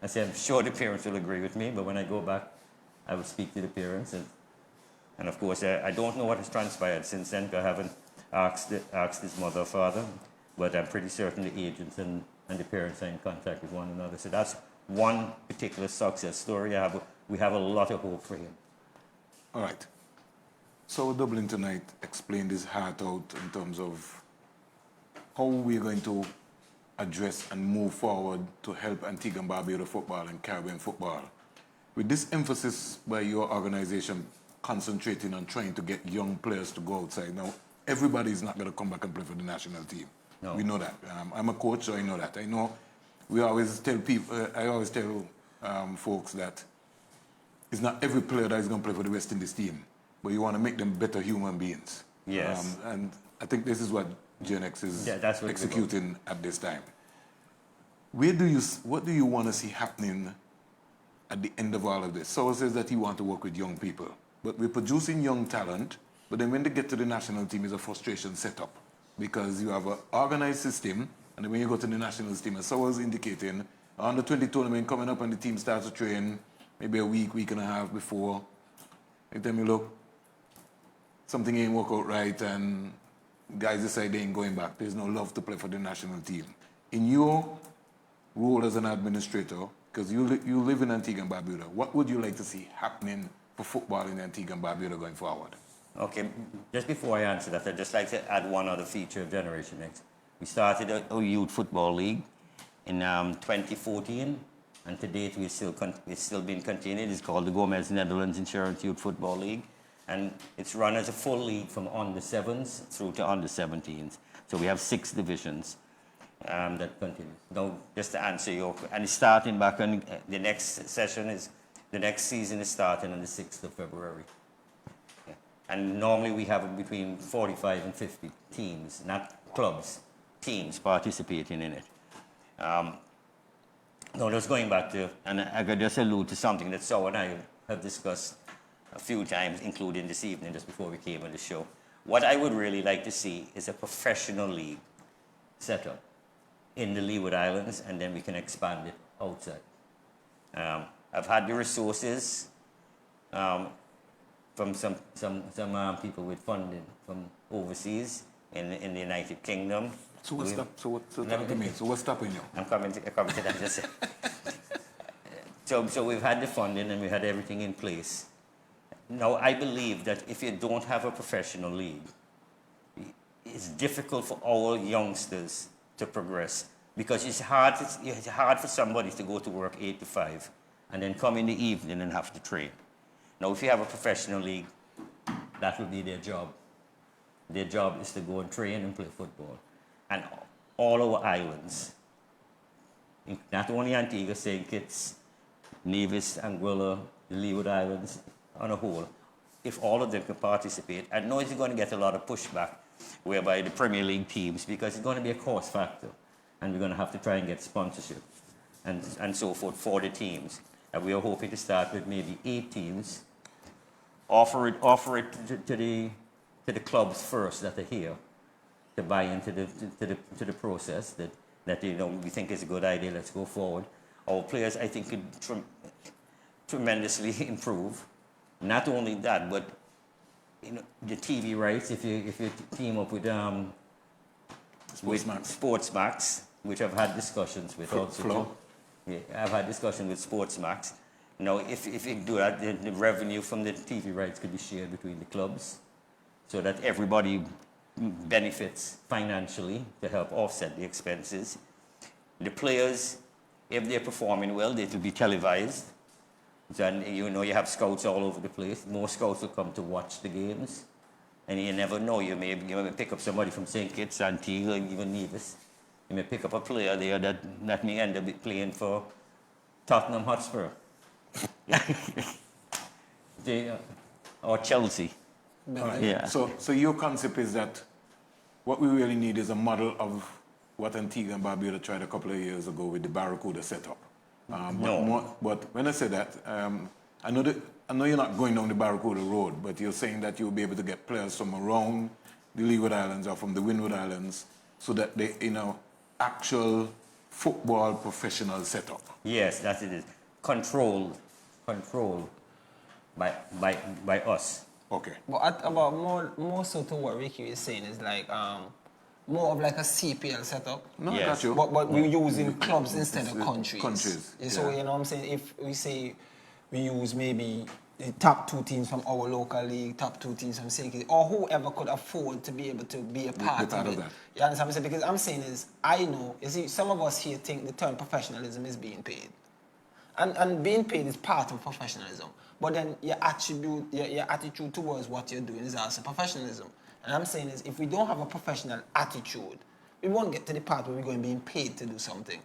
I said, I'm sure the parents will agree with me, but when I go back, I will speak to the parents. And of course, I don't know what has transpired since then, because I haven't asked his mother or father, but I'm pretty certain the agents and the parents are in contact with one another. So that's one particular success story. We have a lot of hope for him. All right. So Dublin tonight explained his heart out in terms of how we're going to address and move forward to help Antigua and Barbuda football and Caribbean football. With this emphasis by your organization concentrating on trying to get young players to go outside. Now, everybody's not going to come back and play for the national team. No. We know that. I'm a coach, so I know that. I know we always tell people, I always tell folks that it's not every player that is going to play for the West Indies team, but you want to make them better human beings. Yes. And I think this is what GNX is executing at this time. What do you want to see happening at the end of all of this? Sowa says that he wants to work with young people, but we're producing young talent, but then when they get to the national team, it's a frustration setup because you have an organized system, and then when you go to the national team, as Sowa was indicating, under 20 tournament coming up and the team starts to train maybe a week and a half before. They tell me, look, something ain't work out right, and guys decide they ain't going back. There's no love to play for the national team. In your role as an administrator, because you live in Antigua and Barbuda, what would you like to see happening for football in Antigua and Barbuda going forward? Okay, just before I answer that, I'd just like to add one other feature of Generation X. We started a youth football league in 2014, and to date it's still been continued. It's called the Gomez Netherlands Insurance Youth Football League, and it's run as a full league from under 7s through to under 17s. So we have 6 divisions that continue. Now, just to answer your question, and it's starting back on the next season is starting on the 6th of February. Yeah. And normally we have between 45 and 50 teams, not clubs, teams participating in it. Now, just going back to, and I could just allude to something that Sowa and I have discussed a few times, including this evening, just before we came on the show. What I would really like to see is a professional league set up in the Leeward Islands, and then we can expand it outside. I've had the resources from some people with funding from overseas in the United Kingdom. So what's stopping you? I'm coming to that just so we've had the funding and we had everything in place. Now, I believe that if you don't have a professional league, it's difficult for our youngsters to progress because it's hard for somebody to go to work 8 to 5 and then come in the evening and have to train. Now, if you have a professional league, that will be their job. Their job is to go and train and play football. And all our islands, not only Antigua, St. Kitts, Nevis, Anguilla, the Leeward Islands, on a whole, if all of them can participate, I know it's going to get a lot of pushback whereby the Premier League teams, because it's going to be a cost factor, and we're going to have to try and get sponsorship and so forth for the teams. And we are hoping to start with maybe 8 teams, offer it to the clubs first that are here to buy into the process that we think is a good idea. Let's go forward. Our players, I think, could tremendously improve. Not only that, but the TV rights. If you team up with Sportsmax, which I've had discussions with also. Yeah, I've had discussions with Sportsmax. If you do that, the revenue from the TV rights could be shared between the clubs, so that everybody benefits financially to help offset the expenses. The players, if they're performing well, they will be televised. And you have scouts all over the place. More scouts will come to watch the games. And you never know, you may pick up somebody from St. Kitts, Antigua, even Nevis. You may pick up a player there that may end up playing for Tottenham Hotspur. or Chelsea. All right. Yeah. So your concept is that what we really need is a model of what Antigua and Barbuda tried a couple of years ago with the Barracuda setup. But when I say that, I know you're not going down the Barracuda road, but you're saying that you'll be able to get players from around the Leeward Islands or from the Windward Islands so that they, actual football professional setup. Yes, that's it. Controlled by us. Okay. But about more so to what Ricky is saying is like more of like a CPL setup. No, I got you. But we're using clubs instead of countries. Countries. So you know what I'm saying? If we say we use maybe the top 2 teams from our local league, top 2 teams from Silky, or whoever could afford to be able to be a part of it. That. You understand what I'm saying? Because I'm saying is, I know, you see, some of us here think the term professionalism is being paid. And being paid is part of professionalism. But then your attitude towards what you're doing is also professionalism. And I'm saying is, if we don't have a professional attitude, we won't get to the part where we're going being paid to do something.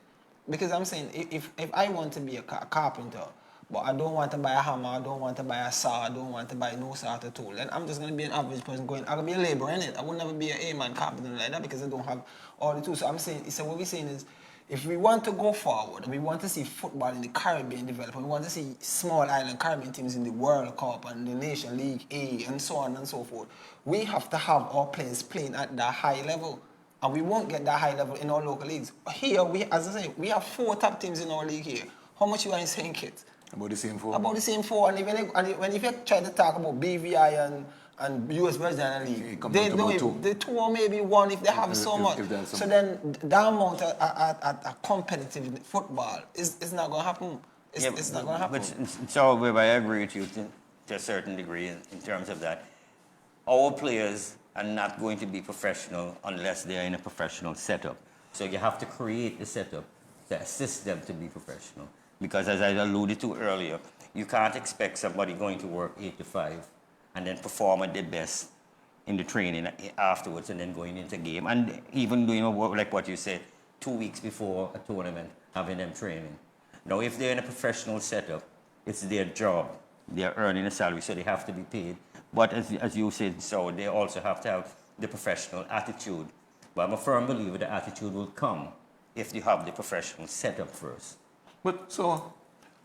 Because I'm saying, if I want to be a carpenter, but I don't want to buy a hammer, I don't want to buy a saw, I don't want to buy no sort of tool, then I'm just going to be an average person going, I'm going to be a laborer in it. I would never be an A-man carpenter like that because I don't have all the tools. So I'm saying, so what we're saying is, if we want to go forward, and we want to see football in the Caribbean develop, and we want to see small island Caribbean teams in the World Cup and the Nation League A and so on and so forth, we have to have our players playing at that high level. And we won't get that high level in our local leagues. Here, as I say, we have 4 top teams in our league here. How much you are saying, Kit? About the same 4? About the same 4. And if you try to talk about BVI and US Virgin League, they know the 2 or maybe 1 if they have so much. So then that amount of competitive football is not going to happen. It's not going to happen. But so I agree with you to a certain degree in terms of that. Our players are not going to be professional unless they are in a professional setup. So you have to create the setup to assist them to be professional. Because as I alluded to earlier, you can't expect somebody going to work 8 to 5 and then perform at their best in the training afterwards and then going into game. And even doing like what you said, 2 weeks before a tournament, having them training. Now, if they're in a professional setup, it's their job. They're earning a salary, so they have to be paid. But as you said, so they also have to have the professional attitude. But I'm a firm believer the attitude will come if you have the professional setup first. But so,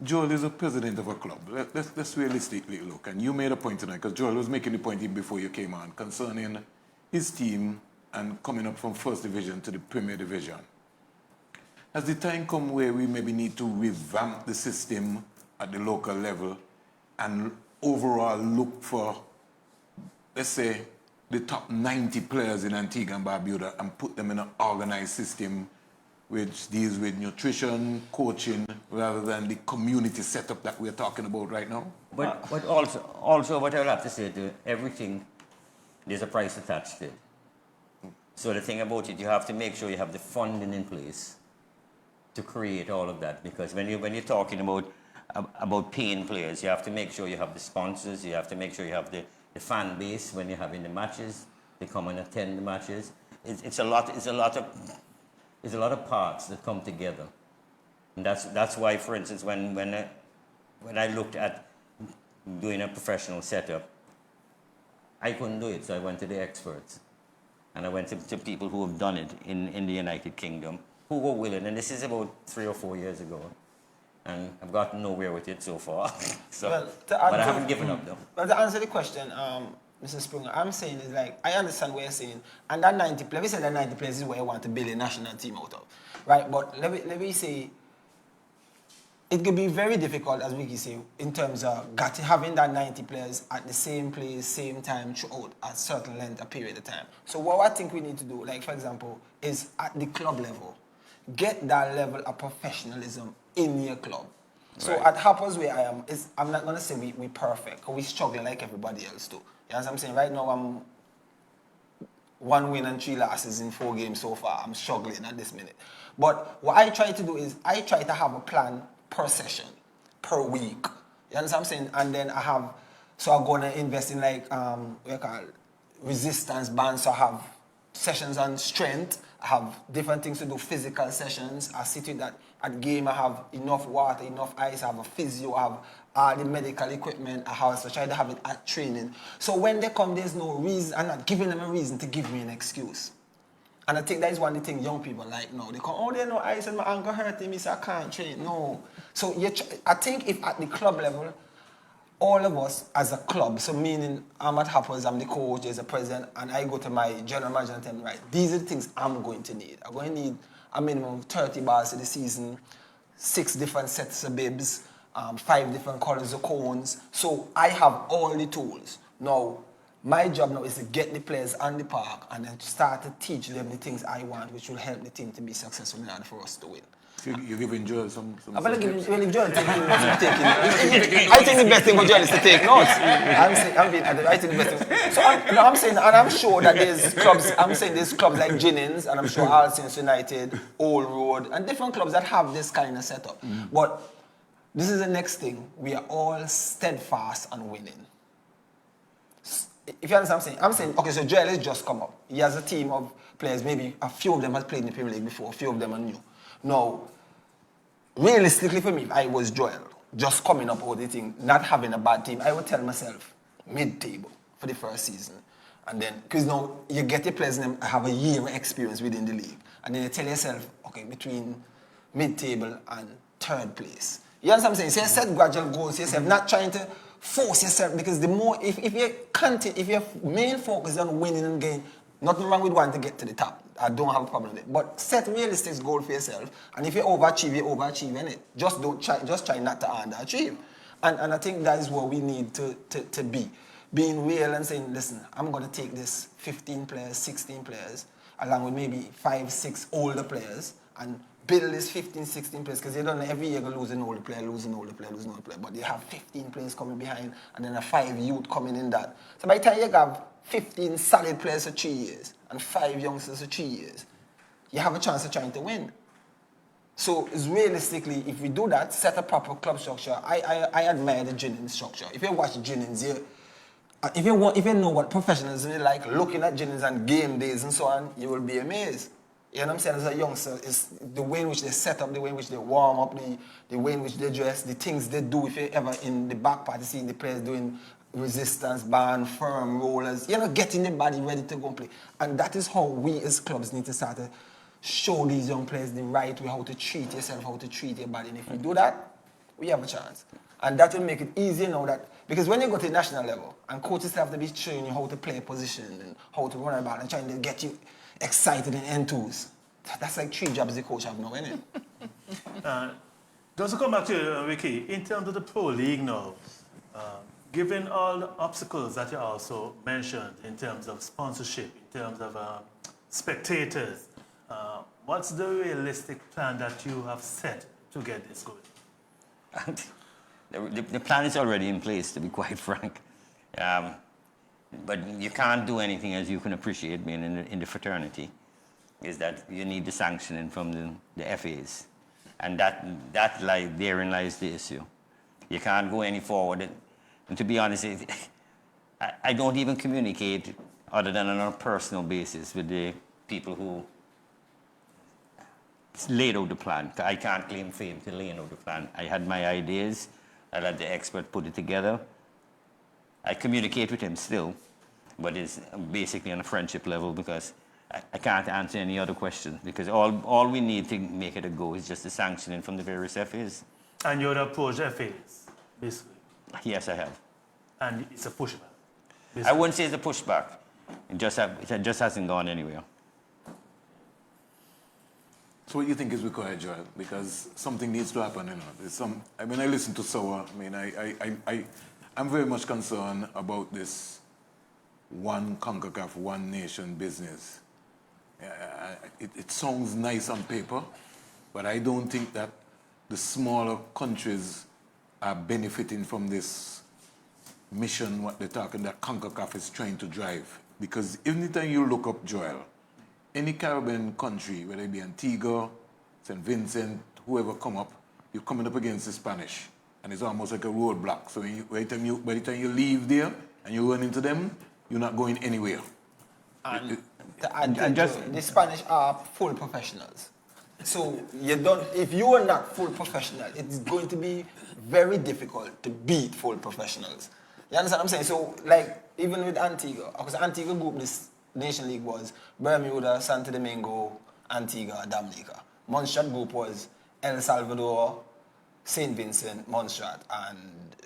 Joel is a president of a club. Let's realistically look. And you made a point tonight, because Joel was making the point even before you came on, concerning his team and coming up from First Division to the Premier Division. Has the time come where we maybe need to revamp the system at the local level and overall look for, let's say, the top 90 players in Antigua and Barbuda and put them in an organized system which deals with nutrition, coaching, rather than the community setup that we're talking about right now? But also what I'll have to say to everything, there's a price attached to it. So the thing about it, you have to make sure you have the funding in place to create all of that. Because when you're talking about paying players, you have to make sure you have the sponsors, you have to make sure you have the fan base when you're having the matches, they come and attend the matches. It's a lot of parts that come together. And that's why, for instance, when I looked at doing a professional setup, I couldn't do it, so I went to the experts. And I went to people who have done it in the United Kingdom, who were willing, and this is about 3 or 4 years ago. And I've gotten nowhere with it so far. But I haven't given up, though. Well, to answer the question, Mr. Springer, I'm saying is like, I understand what you're saying, and that 90 players, we say that 90 players is what you want to build a national team out of, right? But let me say, it could be very difficult, as Vicky say, in terms of having that 90 players at the same place, same time, throughout a certain length of period of time. So what I think we need to do, like for example, is at the club level, get that level of professionalism in your club. So at Harper's where I am, I'm not going to say we're perfect, or we struggle like everybody else do. You know what I'm saying? Right now, I'm 1 win and 3 losses in 4 games so far. I'm struggling at this minute. But what I try to do is I try to have a plan per session, per week. You understand what I'm saying? And then I'm going to invest in like, resistance bands. So I have sessions on strength. I have different things to do, physical sessions. I see to that at game I have enough water, enough ice. I have a physio, I have all the medical equipment, I also try to have it at training. So when they come, there's no reason, I'm not giving them a reason to give me an excuse. And I think that is one of the things young people like now. They come, oh, they know I said my ankle hurting me, so I can't train. No. So I think if at the club level, all of us as a club, so meaning I'm at Happers, I'm the coach, there's a president, and I go to my general manager and tell him, right, these are the things I'm going to need. I'm going to need a minimum of 30 bars in the season, 6 different sets of bibs, 5 different colors of cones. So I have all the tools. Now, my job now is to get the players on the park and then start to teach them the things I want, which will help the team to be successful in order for us to win. So you're giving Joel some I'm going to give Joel taking I think the best thing for Joel is to take notes. I think the best thing. So I'm saying, and I'm sure that there's clubs, there's clubs like Jennings, and I'm sure All Saints United, Old Road, and different clubs that have this kind of setup. But this is the next thing. We are all steadfast on winning. If you understand what I'm saying, okay, so Joel has just come up. He has a team of players, maybe a few of them has played in the Premier League before, a few of them are new. Now, realistically for me, if I was Joel, just coming up with the thing, not having a bad team, I would tell myself, mid-table for the first season. And then, because now you get your players and have a year of experience within the league. And then you tell yourself, okay, between mid-table and 3rd place. You understand what I'm saying? So you set gradual goals to yourself, not trying to force yourself, because the more, if your main focus is on winning and gaining, nothing wrong with wanting to get to the top. I don't have a problem with it. But set realistic goal for yourself. And if you overachieve, innit? Just try not to underachieve. And I think that is what we need to be. Being real and saying, listen, I'm going to take this 15 players, 16 players, along with maybe 5, 6 older players, and build this 15, 16 players, because you don't know every year you lose an older player, but you have 15 players coming behind, and then a 5 youth coming in that. So by the time you have 15 solid players for 3 years, and 5 youngsters for 3 years, you have a chance of trying to win. So it's realistically, if we do that, set a proper club structure. I admire the Jennings structure. If you watch Jennings, if you know what professionalism is like, looking at Jennings and game days and so on, you will be amazed. You know what I'm saying? As a youngster, it's the way in which they set up, the way in which they warm up, the way in which they dress, the things they do. If you're ever in the back part, you see the players doing resistance, band, firm, rollers, getting the body ready to go and play. And that is how we as clubs need to start to show these young players the right way, how to treat yourself, how to treat your body. And if we do that, we have a chance. And that will make it easier now that, because when you go to the national level, and coaches have to be showing you how to play a position and how to run about and trying to get you excited and enthused. That's like 3 jobs the coach have now, isn't it? Just to come back to you, Ricky, in terms of the Pro League now, given all the obstacles that you also mentioned in terms of sponsorship, in terms of spectators, what's the realistic plan that you have set to get this going? The plan is already in place, to be quite frank. But you can't do anything, as you can appreciate being in the fraternity, is that you need the sanctioning from the FAs. And therein lies the issue. You can't go any forward. And to be honest, I don't even communicate other than on a personal basis with the people who laid out the plan. I can't claim fame to laying out the plan. I had my ideas. I let the expert put it together. I communicate with him still, but it's basically on a friendship level, because I can't answer any other questions, because all we need to make it a go is just the sanctioning from the various FAs. And you'd approach FAs, basically? Yes, I have. And it's a pushback? Basically. I wouldn't say it's a pushback. It just hasn't gone anywhere. So what do you think is required, Joel? Because something needs to happen, I listen to Sowa. I'm very much concerned about this one CONCACAF, one nation business. It sounds nice on paper, but I don't think that the smaller countries are benefiting from this mission, what they're talking, that CONCACAF is trying to drive. Because anytime you look up, Joel, any Caribbean country, whether it be Antigua, St. Vincent, whoever come up, you're coming up against the Spanish. And it's almost like a roadblock. So by the time you leave there and you run into them, you're not going anywhere. And the Spanish are full professionals. So you don't. If you are not full professional, it's going to be very difficult to beat full professionals. You understand what I'm saying? So like even with Antigua, because Antigua group this Nation League was Bermuda, Santo Domingo, Antigua, Dominica. Montserrat group was El Salvador, St. Vincent, Montserrat, and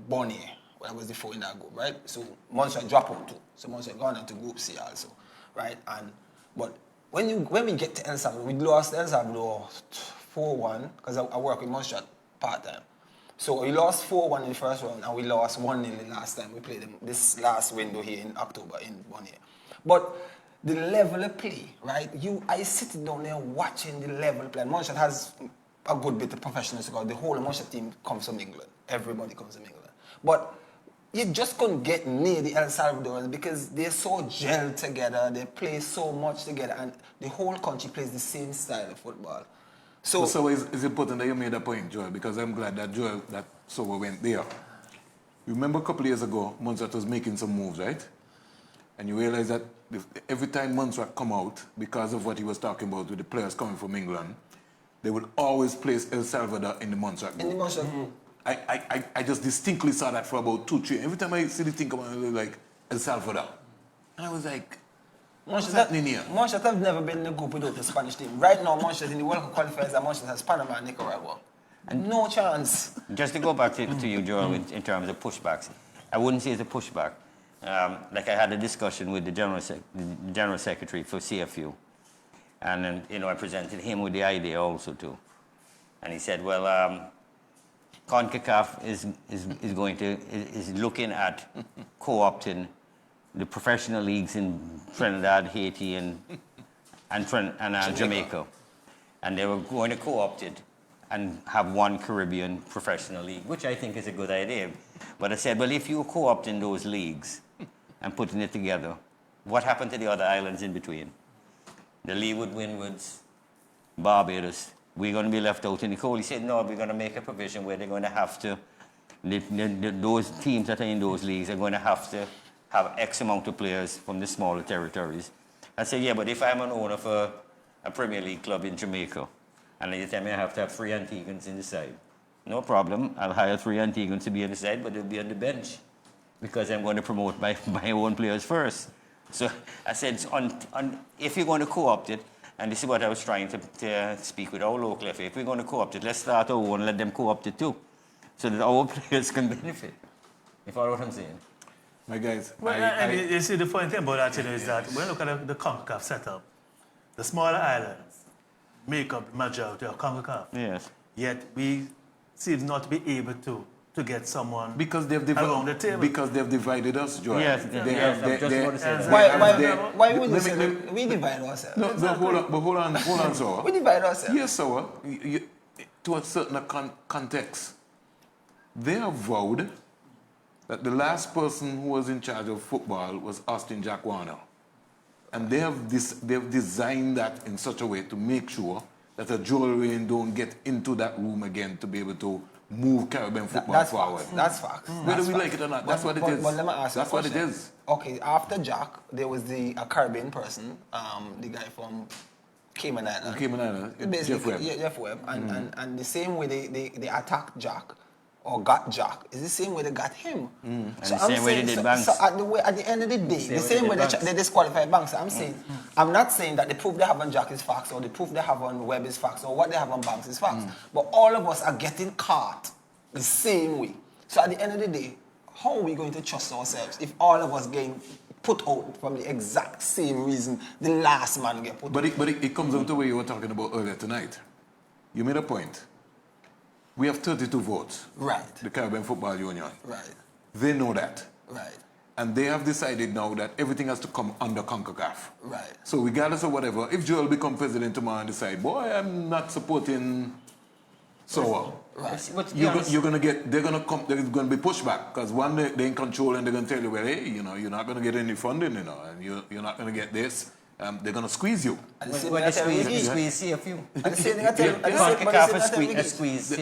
Bonnier. That was the four in that group, right? So Montserrat dropped out too. So Montserrat gone into Group C also, right? But when we get to El Salvador, we lost El Salvador 4-1 because I work with Montserrat part time. So we lost 4-1 in the first round and we lost 1-0 the last time we played them. This last window here in October in Bonnier. But the level of play, right? I sit down there watching the level of play. And Montserrat has a good bit of professionals because the whole Montserrat team comes from England. Everybody comes from England. But you just couldn't get near the El Salvadorans because they're so gelled together, they play so much together, and the whole country plays the same style of football. So it's important that you made a point, Joel, because I'm glad that Sowa went there. Remember a couple of years ago, Montserrat was making some moves, right? And you realize that every time Montserrat come out, because of what he was talking about with the players coming from England, they would always place El Salvador in the Montserrat group. In the Montserrat group. I just distinctly saw that for about 2-3. Every time I see the thing come out, it was like El Salvador. And I was like, what's happening here? Montserrat have never been in a group without the Spanish team. Right now, Montserrat in the World Cup qualifiers, and Montserrat has Panama and Nicaragua. And no chance. Just to go back to you, Joel, in terms of pushbacks, I wouldn't say it's a pushback. Like I had a discussion with the General Secretary for CFU. And then, I presented him with the idea also too. And he said, well, CONCACAF is looking at co-opting the professional leagues in Trinidad, Haiti, and Jamaica. And they were going to co-opt it and have one Caribbean professional league, which I think is a good idea. But I said, well, if you co-opting those leagues and putting it together, what happened to the other islands in between? The Leeward, Windwards, Barbados. We're going to be left out in the cold. He said, no, we're going to make a provision where they're going to have to, those teams that are in those leagues are going to have X amount of players from the smaller territories. I said, yeah, but if I'm an owner for a Premier League club in Jamaica, and you tell me I have to have 3 Antiguans in the side, no problem. I'll hire 3 Antiguans to be on the side, but they'll be on the bench because I'm going to promote my own players first. So I said, if you're going to co-opt it, and this is what I was trying to speak with our local FA. If we're going to co-opt it, let's start our own and let them co-opt it too, so that our players can benefit. You follow what I'm saying? My guys. Well, you see, the funny thing about that is that when you look at the CONCACAF setup, the smaller islands make up the majority of CONCACAF. Yes. Yet we seem not to be able to get someone because they've around the table. Because they've divided us, Joel. Yes, why would you say that? We divide ourselves? No, but hold on, Sowa. We divide ourselves. Yes, Sowa. To a certain context, they have vowed that the last person who was in charge of football was Austin Jack Warner. And they've designed that in such a way to make sure that a Joel Rain don't get into that room again to be able to move Caribbean football forward. That's fact. Whether we like it or not, that's what it is. But let me ask you that's what it is. Okay, after Jack, there was a Caribbean person, the guy from Cayman Island. Cayman Island, Jeff Webb. Yeah, Jeff Webb. And the same way they attacked Jack, or got Jack, is the same way they got him. And so the same way they did Banks. So at the end of the day, the same way they disqualified Banks. I'm not saying that the proof they have on Jack is facts, or the proof they have on Webb is facts, or what they have on Banks is facts. But all of us are getting caught the same way. So at the end of the day, how are we going to trust ourselves if all of us getting put out from the exact same reason the last man get put out? But it comes out to what you were talking about earlier tonight. You made a point. We have 32 votes. Right. The Caribbean Football Union. Right. They know that. Right. And they have decided now that everything has to come under CONCACAF. Right. So regardless of whatever, if Joel become president tomorrow and decide, boy, I'm not supporting Sowa. Right. You're gonna get. There's gonna be pushback because one they're in control and they're gonna tell you, well, hey, you're not gonna get any funding, and you're not gonna get this. They're gonna squeeze you. When they squeeze CFU.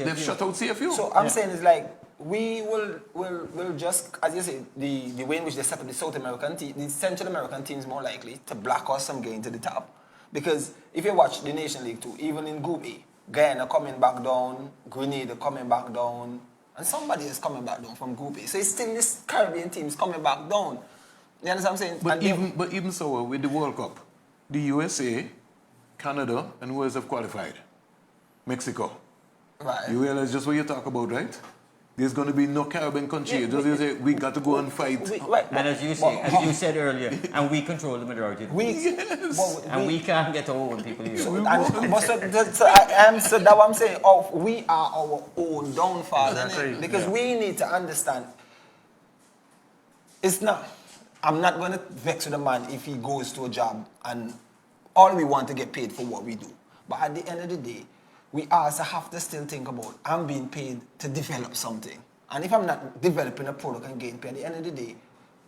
They've shut out CFU. So I'm saying it's like we'll just, as you say, the way in which they set up the South American team, the Central American team is more likely to block us from getting to the top. Because if you watch the Nation League too, even in Group A, Guyana coming back down, Grenada coming back down, and somebody is coming back down from Group A. So it's still this Caribbean teams coming back down. You understand what I'm saying? But even so, with the World Cup, the USA, Canada, and who else have qualified? Mexico. Right. You realize just what you talk about, right? There's going to be no Caribbean country. Yeah, just you say, we got to go and fight. And as you said earlier, and we control the majority of the people. And we can't get our own people here. So that's what I'm saying. We are our own downfall. Right. Because we need to understand, it's not, I'm not going to vex with a man if he goes to a job and all we want to get paid for what we do. But at the end of the day, we also have to still think about, I'm being paid to develop something. And if I'm not developing a product and getting paid, at the end of the day,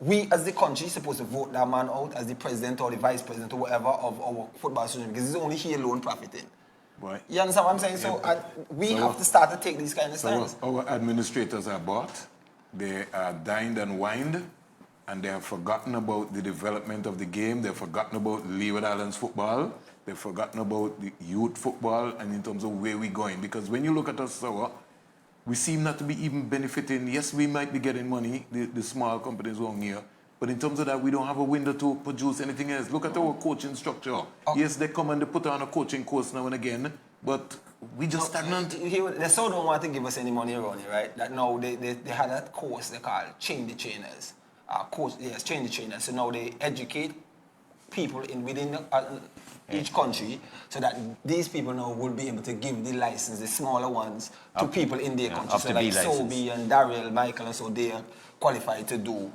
we as the country are supposed to vote that man out as the president or the vice president or whatever of our football association, because it's only he alone profiting. Right. You understand what I'm saying? So we have to start to take these kind of stands. Our administrators are bought, they are dined and wined, and they have forgotten about the development of the game. They've forgotten about Leeward Islands football. They've forgotten about the youth football and in terms of where we're going. Because when you look at us, Sowa, we seem not to be even benefiting. Yes, we might be getting money, the small companies along here. But in terms of that, we don't have a window to produce anything else. Look at our coaching structure. Yes, they come and they put on a coaching course now and again, but we just stagnant. They so don't want to give us any money around here, right? That now they had that course they call Change the Trainers. Change the Trainers. So now they educate people within each country so that these people now will be able to give the license, the smaller ones, to people in their country. So like Sobi and Daryl, Michael, and so they are qualified to do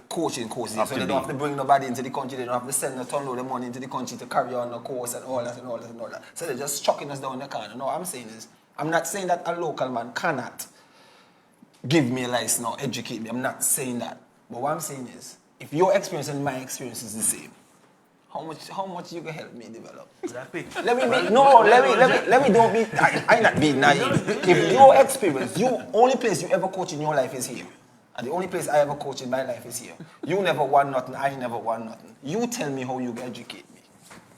coaching courses. So they don't have to bring nobody into the country, they don't have to send a ton load of money into the country to carry on the course and all that and all that and all that. So they're just chucking us down the corner. No, I'm saying is, I'm not saying that a local man cannot give me a license or educate me. I'm not saying that. But what I'm saying is, if your experience and my experience is the same, how much you can help me develop? Exactly. Let me don't be, I not being naive. If your experience, only place you ever coach in your life is here. And the only place I ever coach in my life is here. You never won nothing, I never won nothing. You tell me how you educate me.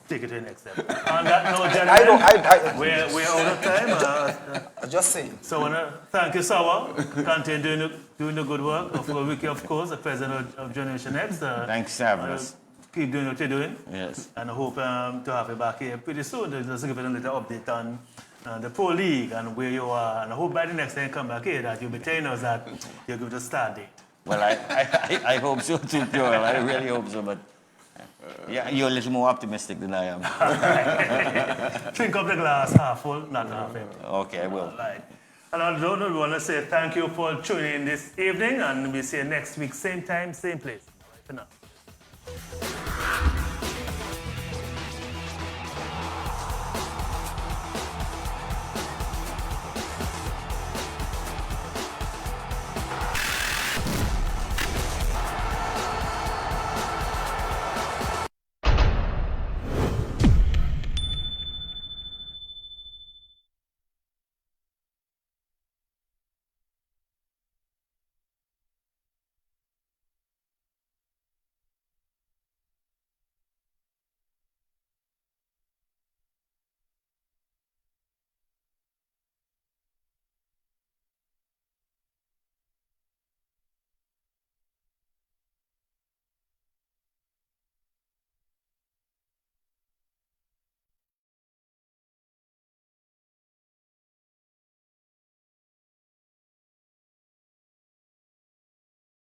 Take it to the next step. On that note, gentlemen, we're out of time. I'm just saying. So I want to thank you, Sowa. Continue doing the good work. For Wiki, of course, the president of Generation X. Thanks for having us. Keep doing what you're doing. Yes. And I hope to have you back here pretty soon. Just give it a little update on the Pro League and where you are. And I hope by the next time you come back here that you'll be telling us that you're going to start date. Well, I hope so too, Joel. I really hope so. But yeah, you're a little more optimistic than I am. Think of the glass half full, not half empty. Okay, I will. Right. And I don't want to say thank you for tuning in this evening. And we'll see you next week, same time, same place. Bye for now.